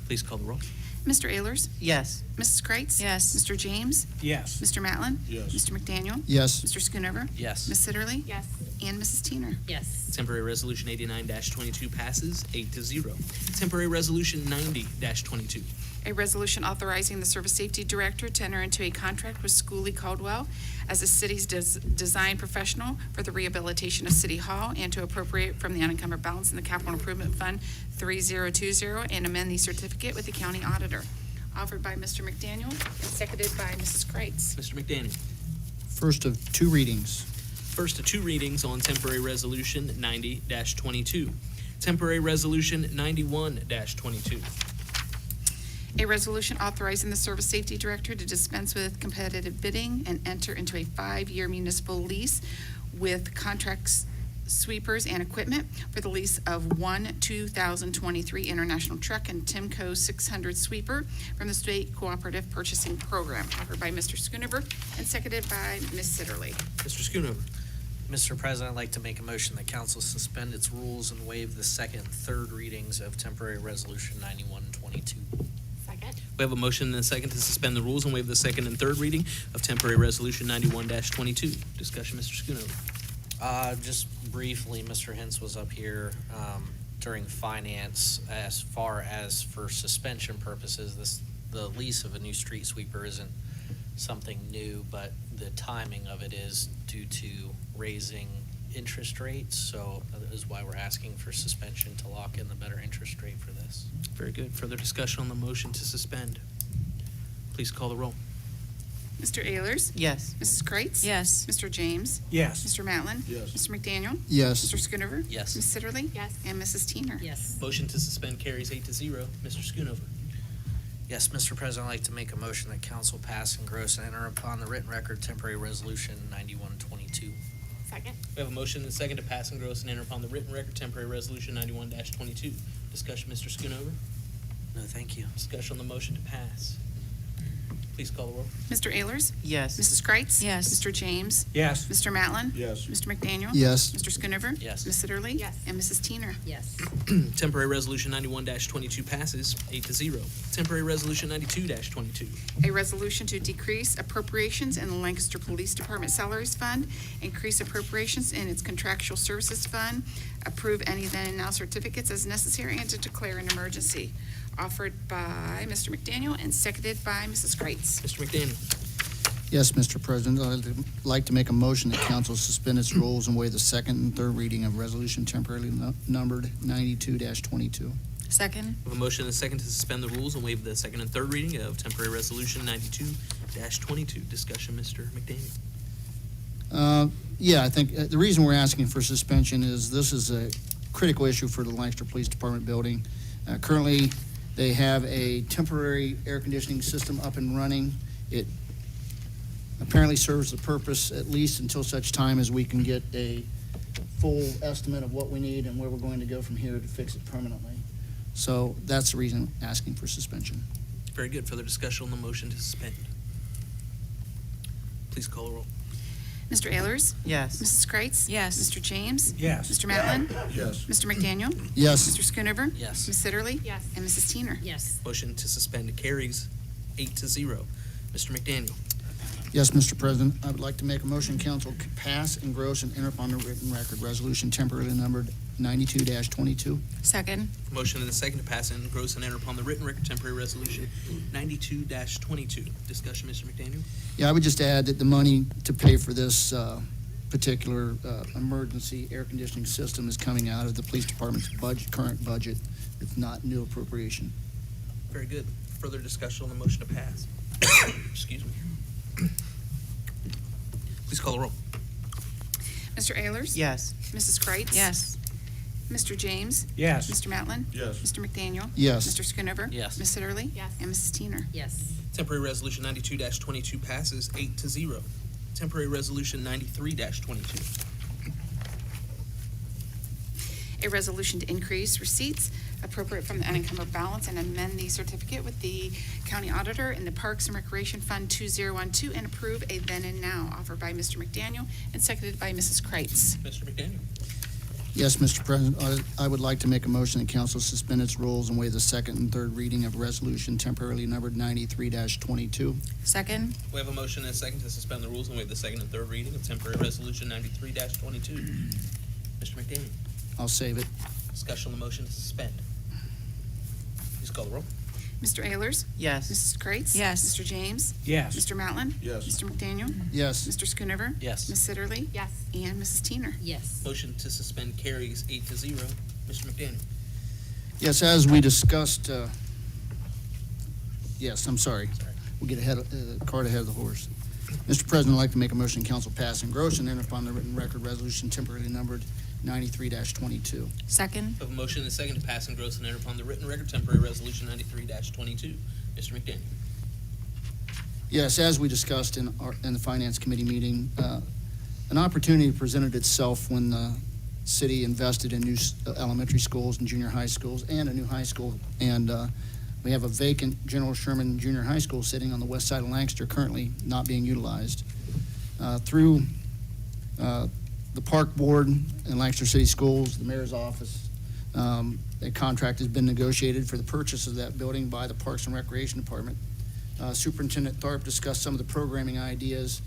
Please call the roll. Mr. Ayers? Yes. Mrs. Kreitz? Yes. Mr. James? Yes. Mr. Matlin? Yes. Mr. McDaniel? Yes. Mr. Schoonover? Yes. Ms. Sitterly? Yes. And Mrs. Teener. Yes. Temporary resolution 89-22 passes 8-0. Temporary resolution 90-22. A resolution authorizing the Service Safety Director to enter into a contract with Schooley Caldwell as the city's design professional for the rehabilitation of City Hall and to appropriate from the unencumbered balance in the Capital Improvement Fund 3020 and amend the certificate with the county auditor. Offered by Mr. McDaniel and seconded by Mrs. Kreitz. Mr. McDaniel. First of two readings. First of two readings on temporary resolution 90-22. Temporary resolution 91-22. A resolution authorizing the Service Safety Director to dispense with competitive bidding and enter into a 5-year municipal lease with contracts sweepers and equipment for the lease of one 2023 International Truck and Timco 600 sweeper from the State Cooperative Purchasing Program, offered by Mr. Schoonover and seconded by Ms. Sitterly. Mr. Schoonover. Mr. President, I'd like to make a motion that council suspend its rules and waive the second and third readings of temporary resolution 9122. Second. We have a motion and a second to suspend the rules and waive the second and third reading of temporary resolution 91-22. Discussion, Mr. Schoonover. Just briefly, Mr. Hintz was up here during finance. As far as for suspension purposes, the lease of a new street sweeper isn't something new, but the timing of it is due to raising interest rates. So that is why we're asking for suspension to lock in the better interest rate for this. Very good. Further discussion on the motion to suspend. Please call the roll. Mr. Ayers? Yes. Mrs. Kreitz? Yes. Mr. James? Yes. Mr. Matlin? Yes. Mr. McDaniel? Yes. Mr. Schoonover? Yes. Ms. Sitterly? Yes. And Mrs. Teener. Yes. Motion to suspend carries 8-0. Mr. Schoonover. Yes, Mr. President, I'd like to make a motion that council pass, engross, and enter upon the written record temporary resolution 9122. Second. We have a motion and a second to pass, engross, and enter upon the written record temporary resolution 91-22. Discussion, Mr. Schoonover. No, thank you. Discussion on the motion to pass. Please call the roll. Mr. Ayers? Yes. Mrs. Kreitz? Yes. Mr. James? Yes. Mr. Matlin? Yes. Mr. McDaniel? Yes. Mr. Schoonover? Yes. Ms. Sitterly? Yes. And Mrs. Teener. Yes. Temporary resolution 91-22 passes 8-0. Temporary resolution 92-22. A resolution to decrease appropriations in the Lancaster Police Department Salaries Fund, increase appropriations in its Contractual Services Fund, approve any then and now certificates as necessary, and to declare an emergency. Offered by Mr. McDaniel and seconded by Mrs. Kreitz. Mr. McDaniel. Yes, Mr. President, I'd like to make a motion that council suspend its rules and waive the second and third reading of resolution temporarily numbered 92-22. Second. We have a motion and a second to suspend the rules and waive the second and third reading of temporary resolution 92-22. Discussion, Mr. McDaniel. Yeah, I think the reason we're asking for suspension is this is a critical issue for the Lancaster Police Department building. Currently, they have a temporary air conditioning system up and running. It apparently serves the purpose at least until such time as we can get a full estimate of what we need and where we're going to go from here to fix it permanently. So that's the reason asking for suspension. Very good. Further discussion on the motion to suspend. Please call the roll. Mr. Ayers? Yes. Mrs. Kreitz? Yes. Mr. James? Yes. Mr. Matlin? Yes. Mr. McDaniel? Yes. Mr. Schoonover? Yes. Ms. Sitterly? Yes. And Mrs. Teener. Yes. Motion to suspend carries 8-0. Mr. McDaniel. Yes, Mr. President, I would like to make a motion council pass, engross, and enter upon the written record resolution temporarily numbered 92-22. Second. Motion and a second to pass and engross and enter upon the written record temporary resolution 92-22. Discussion, Mr. McDaniel. Yeah, I would just add that the money to pay for this particular emergency air conditioning system is coming out of the police department's current budget. It's not new appropriation. Very good. Further discussion on the motion to pass. Excuse me. Please call the roll. Mr. Ayers? Yes. Mrs. Kreitz? Yes. Mr. James? Yes. Mr. Matlin? Yes. Mr. McDaniel? Yes. Mr. Schoonover? Yes. Ms. Sitterly? Yes. And Mrs. Teener. Yes. Temporary resolution 92-22 passes 8-0. Temporary resolution 93-22. A resolution to increase receipts appropriate from the unencumbered balance and amend the certificate with the county auditor in the Parks and Recreation Fund 2012 and approve a then and now, offered by Mr. McDaniel and seconded by Mrs. Kreitz. Mr. McDaniel. Yes, Mr. President, I would like to make a motion that council suspend its rules and waive the second and third reading of resolution temporarily numbered 93-22. Second? We have a motion and a second to suspend the rules and waive the second and third reading of temporary resolution 93-22. Mr. McDaniel. I'll save it. Discussion on the motion to suspend. Please call the roll. Mr. Ayers? Yes. Mrs. Kreitz? Yes. Mr. James? Yes. Mr. Matlin? Yes. Mr. McDaniel? Yes. Mr. Schoonover? Yes. Ms. Sitterly? Yes. And Mrs. Teener. Yes. Motion to suspend carries 8-0. Mr. McDaniel. Yes, as we discussed, yes, I'm sorry. We'll get cart ahead of the horse. Mr. President, I'd like to make a motion council pass and gross and enter upon the written record resolution temporarily numbered 93-22. Second? We have a motion and a second to pass and gross and enter upon the written record temporary resolution 93-22. Mr. McDaniel. Yes, as we discussed in the Finance Committee meeting, an opportunity presented itself when the city invested in new elementary schools and junior high schools and a new high school. And we have a vacant General Sherman Junior High School sitting on the west side of Lancaster, currently not being utilized. Through the Park Board and Lancaster City Schools, the Mayor's Office, a contract has been negotiated for the purchase of that building by the Parks and Recreation Department. Superintendent Tharp discussed some of the programming ideas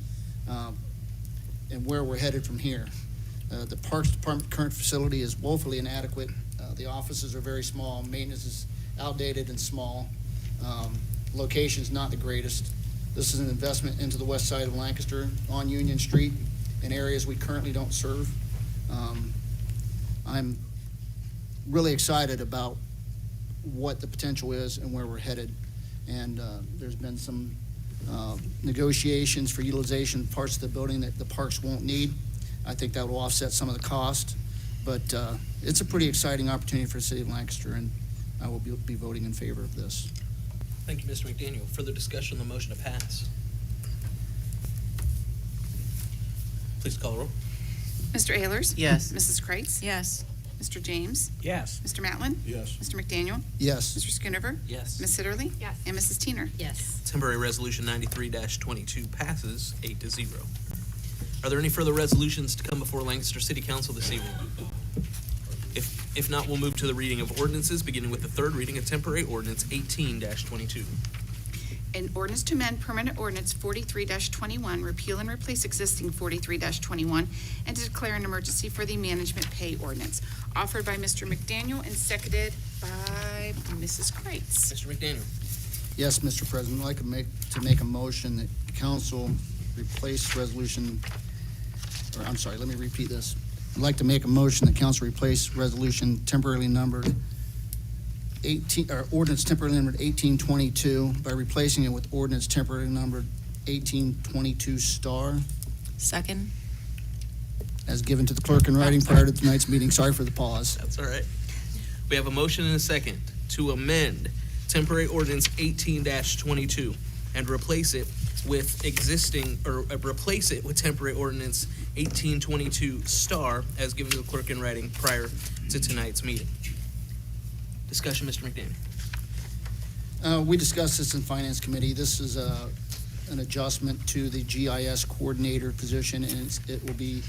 and where we're headed from here. The Parks Department current facility is woefully inadequate. The offices are very small. Maintenance is outdated and small. Location's not the greatest. This is an investment into the west side of Lancaster on Union Street in areas we currently don't serve. I'm really excited about what the potential is and where we're headed. And there's been some negotiations for utilization of parts of the building that the parks won't need. I think that will offset some of the cost. But it's a pretty exciting opportunity for the city of Lancaster, and I will be voting in favor of this. Thank you, Mr. McDaniel. Further discussion on the motion to pass. Please call the roll. Mr. Ayers? Yes. Mrs. Kreitz? Yes. Mr. James? Yes. Mr. Matlin? Yes. Mr. McDaniel? Yes. Mr. Schoonover? Yes. Ms. Sitterly? Yes. And Mrs. Teener. Yes. Temporary resolution 93-22 passes 8-0. Are there any further resolutions to come before Lancaster City Council this evening? If not, we'll move to the reading of ordinances, beginning with the third reading of temporary ordinance 18-22. An ordinance to amend permanent ordinance 43-21, repeal and replace existing 43-21, and to declare an emergency for the management pay ordinance. Offered by Mr. McDaniel and seconded by Mrs. Kreitz. Mr. McDaniel. Yes, Mr. President, I'd like to make a motion that council replace resolution, or I'm sorry, let me repeat this. I'd like to make a motion that council replace resolution temporarily numbered ordinance temporarily numbered 1822 by replacing it with ordinance temporarily numbered 1822 star, Second? as given to the clerk in writing prior to tonight's meeting. Sorry for the pause. That's all right. We have a motion and a second to amend temporary ordinance 18-22 and replace it with temporary ordinance 1822 star as given to the clerk in writing prior to tonight's meeting. Discussion, Mr. McDaniel. We discussed this in Finance Committee. This is an adjustment to the GIS coordinator position, and it will be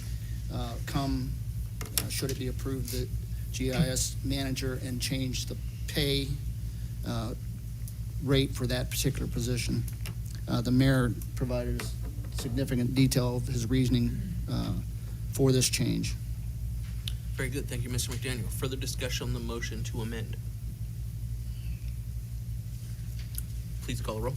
should it be approved, the GIS manager, and change the pay rate for that particular position. The mayor provided significant detail of his reasoning for this change. Very good. Thank you, Mr. McDaniel. Further discussion on the motion to amend. Please call the roll.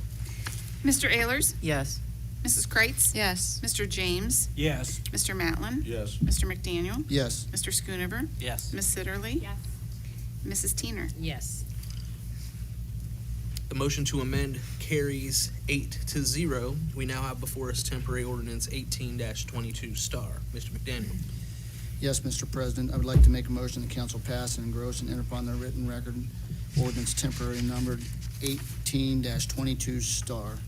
Mr. Ayers? Yes. Mrs. Kreitz? Yes. Mr. James? Yes. Mr. Matlin? Yes. Mr. McDaniel? Yes. Mr. Schoonover? Yes. Ms. Sitterly? Yes. Mrs. Teener. Yes. The motion to amend carries 8-0. We now have before us temporary ordinance 18-22 star. Mr. McDaniel. Yes, Mr. President, I would like to make a motion that council pass and engross and enter upon the written record ordinance temporary numbered 18-22 star.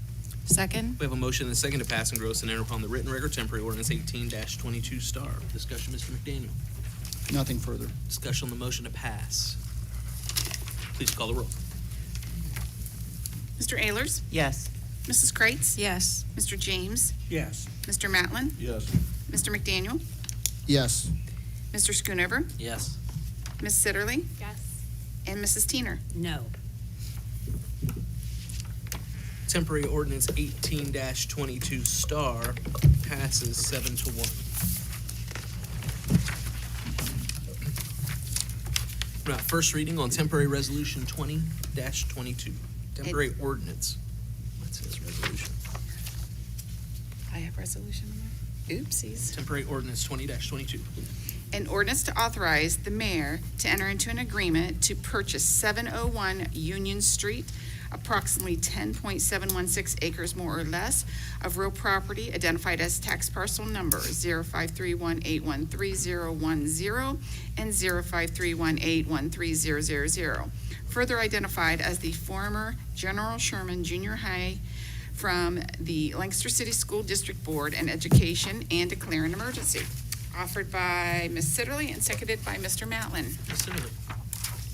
Second? We have a motion and a second to pass and gross and enter upon the written record temporary ordinance 18-22 star. Discussion, Mr. McDaniel. Nothing further. Discussion on the motion to pass. Please call the roll. Mr. Ayers? Yes. Mrs. Kreitz? Yes. Mr. James? Yes. Mr. Matlin? Yes. Mr. McDaniel? Yes. Mr. Schoonover? Yes. Ms. Sitterly? Yes. And Mrs. Teener. No. Temporary ordinance 18-22 star passes 7-1. Right, first reading on temporary resolution 20-22. Temporary ordinance. That says resolution. I have resolution in there. Oopsies. Temporary ordinance 20-22. An ordinance to authorize the mayor to enter into an agreement to purchase 701 Union Street, approximately 10.716 acres more or less of real property identified as tax parcel number 0531813010 and 0531813000, further identified as the former General Sherman Junior High, from the Lancaster City School District Board and Education, and declare an emergency. Offered by Ms. Sitterly and seconded by Mr. Matlin.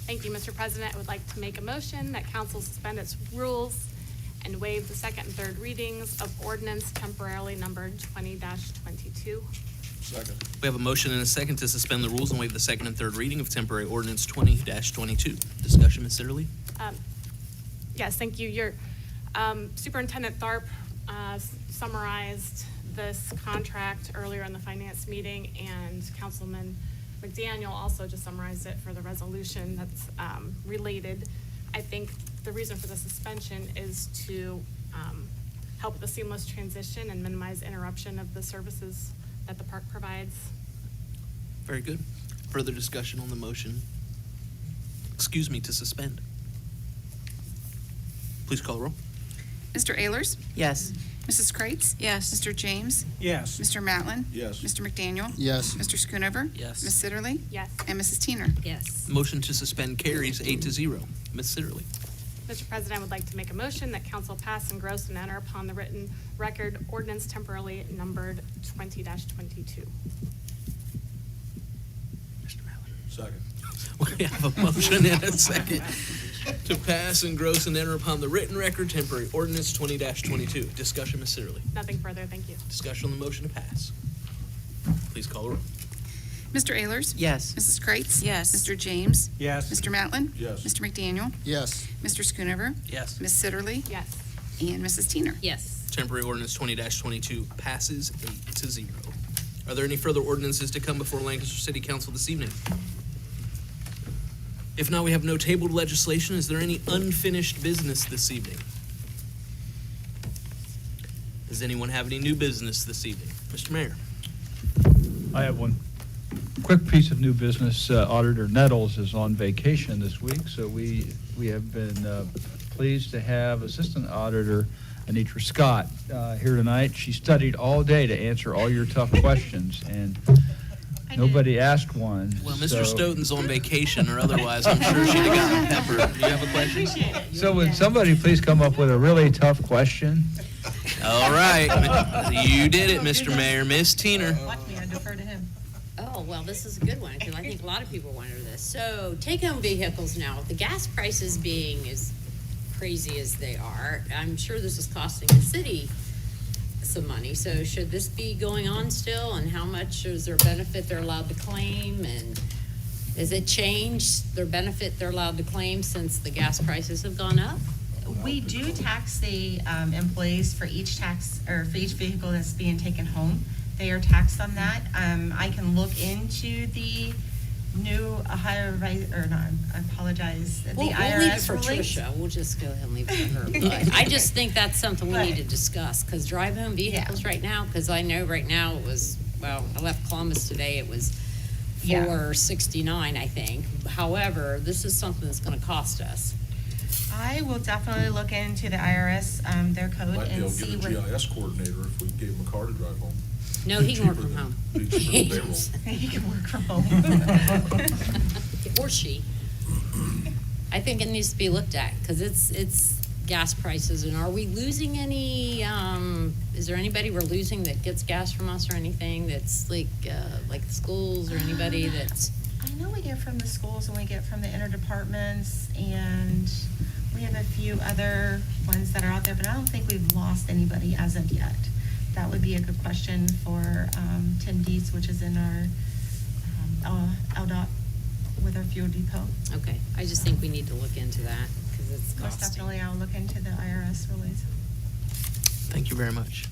Thank you, Mr. President. I would like to make a motion that council suspend its rules and waive the second and third readings of ordinance temporarily numbered 20-22. Second. We have a motion and a second to suspend the rules and waive the second and third reading of temporary ordinance 20-22. Discussion, Ms. Sitterly? Yes, thank you. Your Superintendent Tharp summarized this contract earlier in the finance meeting, and Councilman McDaniel also just summarized it for the resolution that's related. I think the reason for the suspension is to help the seamless transition and minimize interruption of the services that the park provides. Very good. Further discussion on the motion, to suspend. Please call the roll. Mr. Ayers? Yes. Mrs. Kreitz? Yes. Mr. James? Yes. Mr. Matlin? Yes. Mr. McDaniel? Yes. Mr. Schoonover? Yes. Ms. Sitterly? Yes. And Mrs. Teener. Yes. Motion to suspend carries 8-0. Ms. Sitterly? Mr. President, I would like to make a motion that council pass, engross, and enter upon the written record ordinance temporarily numbered 20-22. Second. We have a motion and a second to pass, engross, and enter upon the written record temporary ordinance 20-22. Discussion, Ms. Sitterly. Nothing further, thank you. Discussion on the motion to pass. Please call the roll. Mr. Ayers? Yes. Mrs. Kreitz? Yes. Mr. James? Yes. Mr. Matlin? Yes. Mr. McDaniel? Yes. Mr. Schoonover? Yes. Ms. Sitterly? Yes. And Mrs. Teener. Yes. Temporary ordinance 20-22 passes 8-0. Are there any further ordinances to come before Lancaster City Council this evening? If not, we have no tabled legislation. Is there any unfinished business this evening? Does anyone have any new business this evening? Mr. Mayor? I have one quick piece of new business. Auditor Nettles is on vacation this week, so we have been pleased to have Assistant Auditor Anitra Scott here tonight. She studied all day to answer all your tough questions, and nobody asked one. Well, Mr. Stoughton's on vacation, or otherwise, I'm sure she'd have gotten peppered. Do you have a question? So would somebody please come up with a really tough question? All right. You did it, Mr. Mayor. Miss Teener. Watch me, I defer to him. Oh, well, this is a good one, because I think a lot of people wonder this. So, take-home vehicles now, with the gas prices being as crazy as they are, I'm sure this is costing the city some money. So should this be going on still, and how much is their benefit they're allowed to claim, and has it changed their benefit they're allowed to claim since the gas prices have gone up? We do tax the employees for each for each vehicle that's being taken home. They are taxed on that. I can look into the new Ohio, I apologize, the We'll leave it IRS for rulings. Tricia. We'll just go ahead and leave it for her. But I just think that's something we need to discuss, because drive-home vehicles right now, because I know right now it was, well, I left Columbus today, it was Yeah. $4.69, I think. However, this is something that's gonna cost us. I will definitely look into the IRS, their code Might be and able to see get a what. GIS coordinator if we gave him a car to drive home. No, he can work from home. Be cheaper than payroll. He can work from home. Or she. I think it needs to be looked at, because it's gas prices, and are we losing any, is there anybody we're losing that gets gas from us or anything that's like schools or anybody that's? I I know we get from the schools and we get from the interdepartments, and we have a few other ones that are out there, but I don't think we've lost anybody as of yet. That would be a good question for Tim Dietz, which is in our LDOT with our fuel depot. Okay, I just think we need to look into that, because it's Most costing. definitely, I'll look into the IRS release. Thank you very much.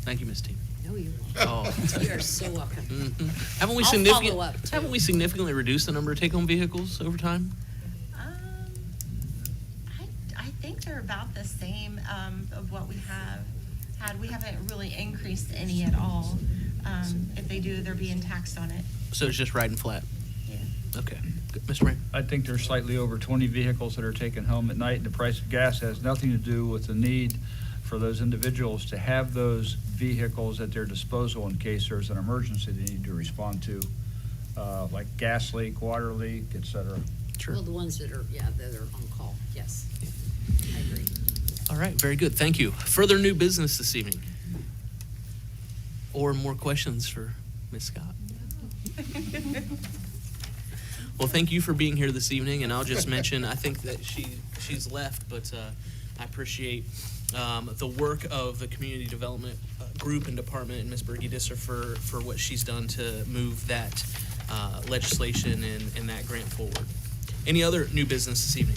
Thank you, Ms. T. No, you're Oh. welcome. You are so welcome. Haven't we I'll significantly, follow up, too. haven't we significantly reduced the number of take-home vehicles over time? I think they're about the same of what we have had. We haven't really increased any at all. If they do, they're being taxed on it. So it's just riding flat? Yeah. Okay. Good. Mr. Ray? I think there's slightly over 20 vehicles that are taken home at night, and the price of gas has nothing to do with the need for those individuals to have those vehicles at their disposal in case there's an emergency they need to respond to, like gas leak, water leak, et cetera. Sure. Well, the ones that are, that are on call, yes. I agree. All right, very good. Thank you. Further new business this evening? Or more questions for Ms. Scott? Well, thank you for being here this evening, and I'll just mention, I think that she's left, but I appreciate the work of the community development group and department and Ms. Berge Disser for what she's done to move that legislation and that grant forward. Any other new business this evening?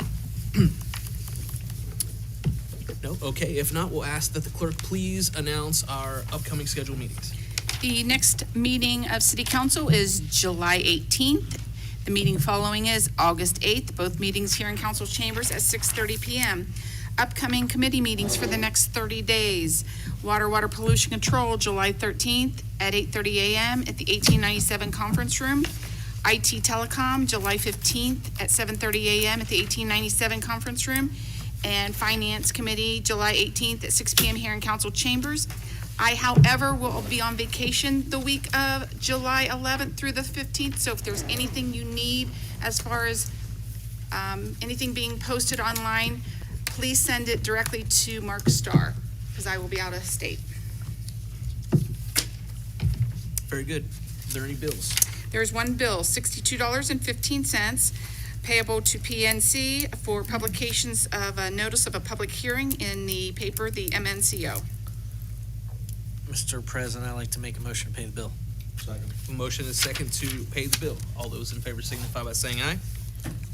No? Okay, if not, we'll ask that the clerk please announce our upcoming scheduled meetings. The next meeting of City Council is July 18th. The meeting following is August 8th, both meetings here in council chambers at 6:30 p.m. Upcoming committee meetings for the next 30 days. Water Pollution Control, July 13th at 8:30 a.m. at the 1897 Conference Room. IT Telecom, July 15th at 7:30 a.m. at the 1897 Conference Room. And Finance Committee, July 18th at 6 p.m. here in council chambers. I, however, will be on vacation the week of July 11th through the 15th, so if there's anything you need as far as anything being posted online, please send it directly to Mark Starr, because I will be out of state. Very good. Are there any bills? There's one bill, $62.15, payable to PNC for publications of a notice of a public hearing in the paper, the MNCO. Mr. President, I'd like to make a motion to pay the bill. Second. A motion is second to pay the bill. All those in favor signify by saying aye.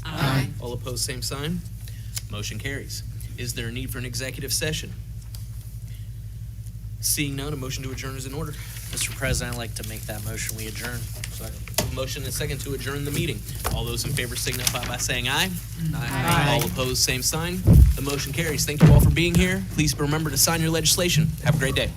Aye. All opposed, same sign. Motion carries. Is there a need for an executive session? Seeing none, a motion to adjourn is in order. Mr. President, I'd like to make that motion. We adjourn. Second. A motion is second to adjourn the meeting. All those in favor signify by saying aye. Aye. All opposed, same sign. The motion carries. Thank you all for being here. Please remember to sign your legislation. Have a great day.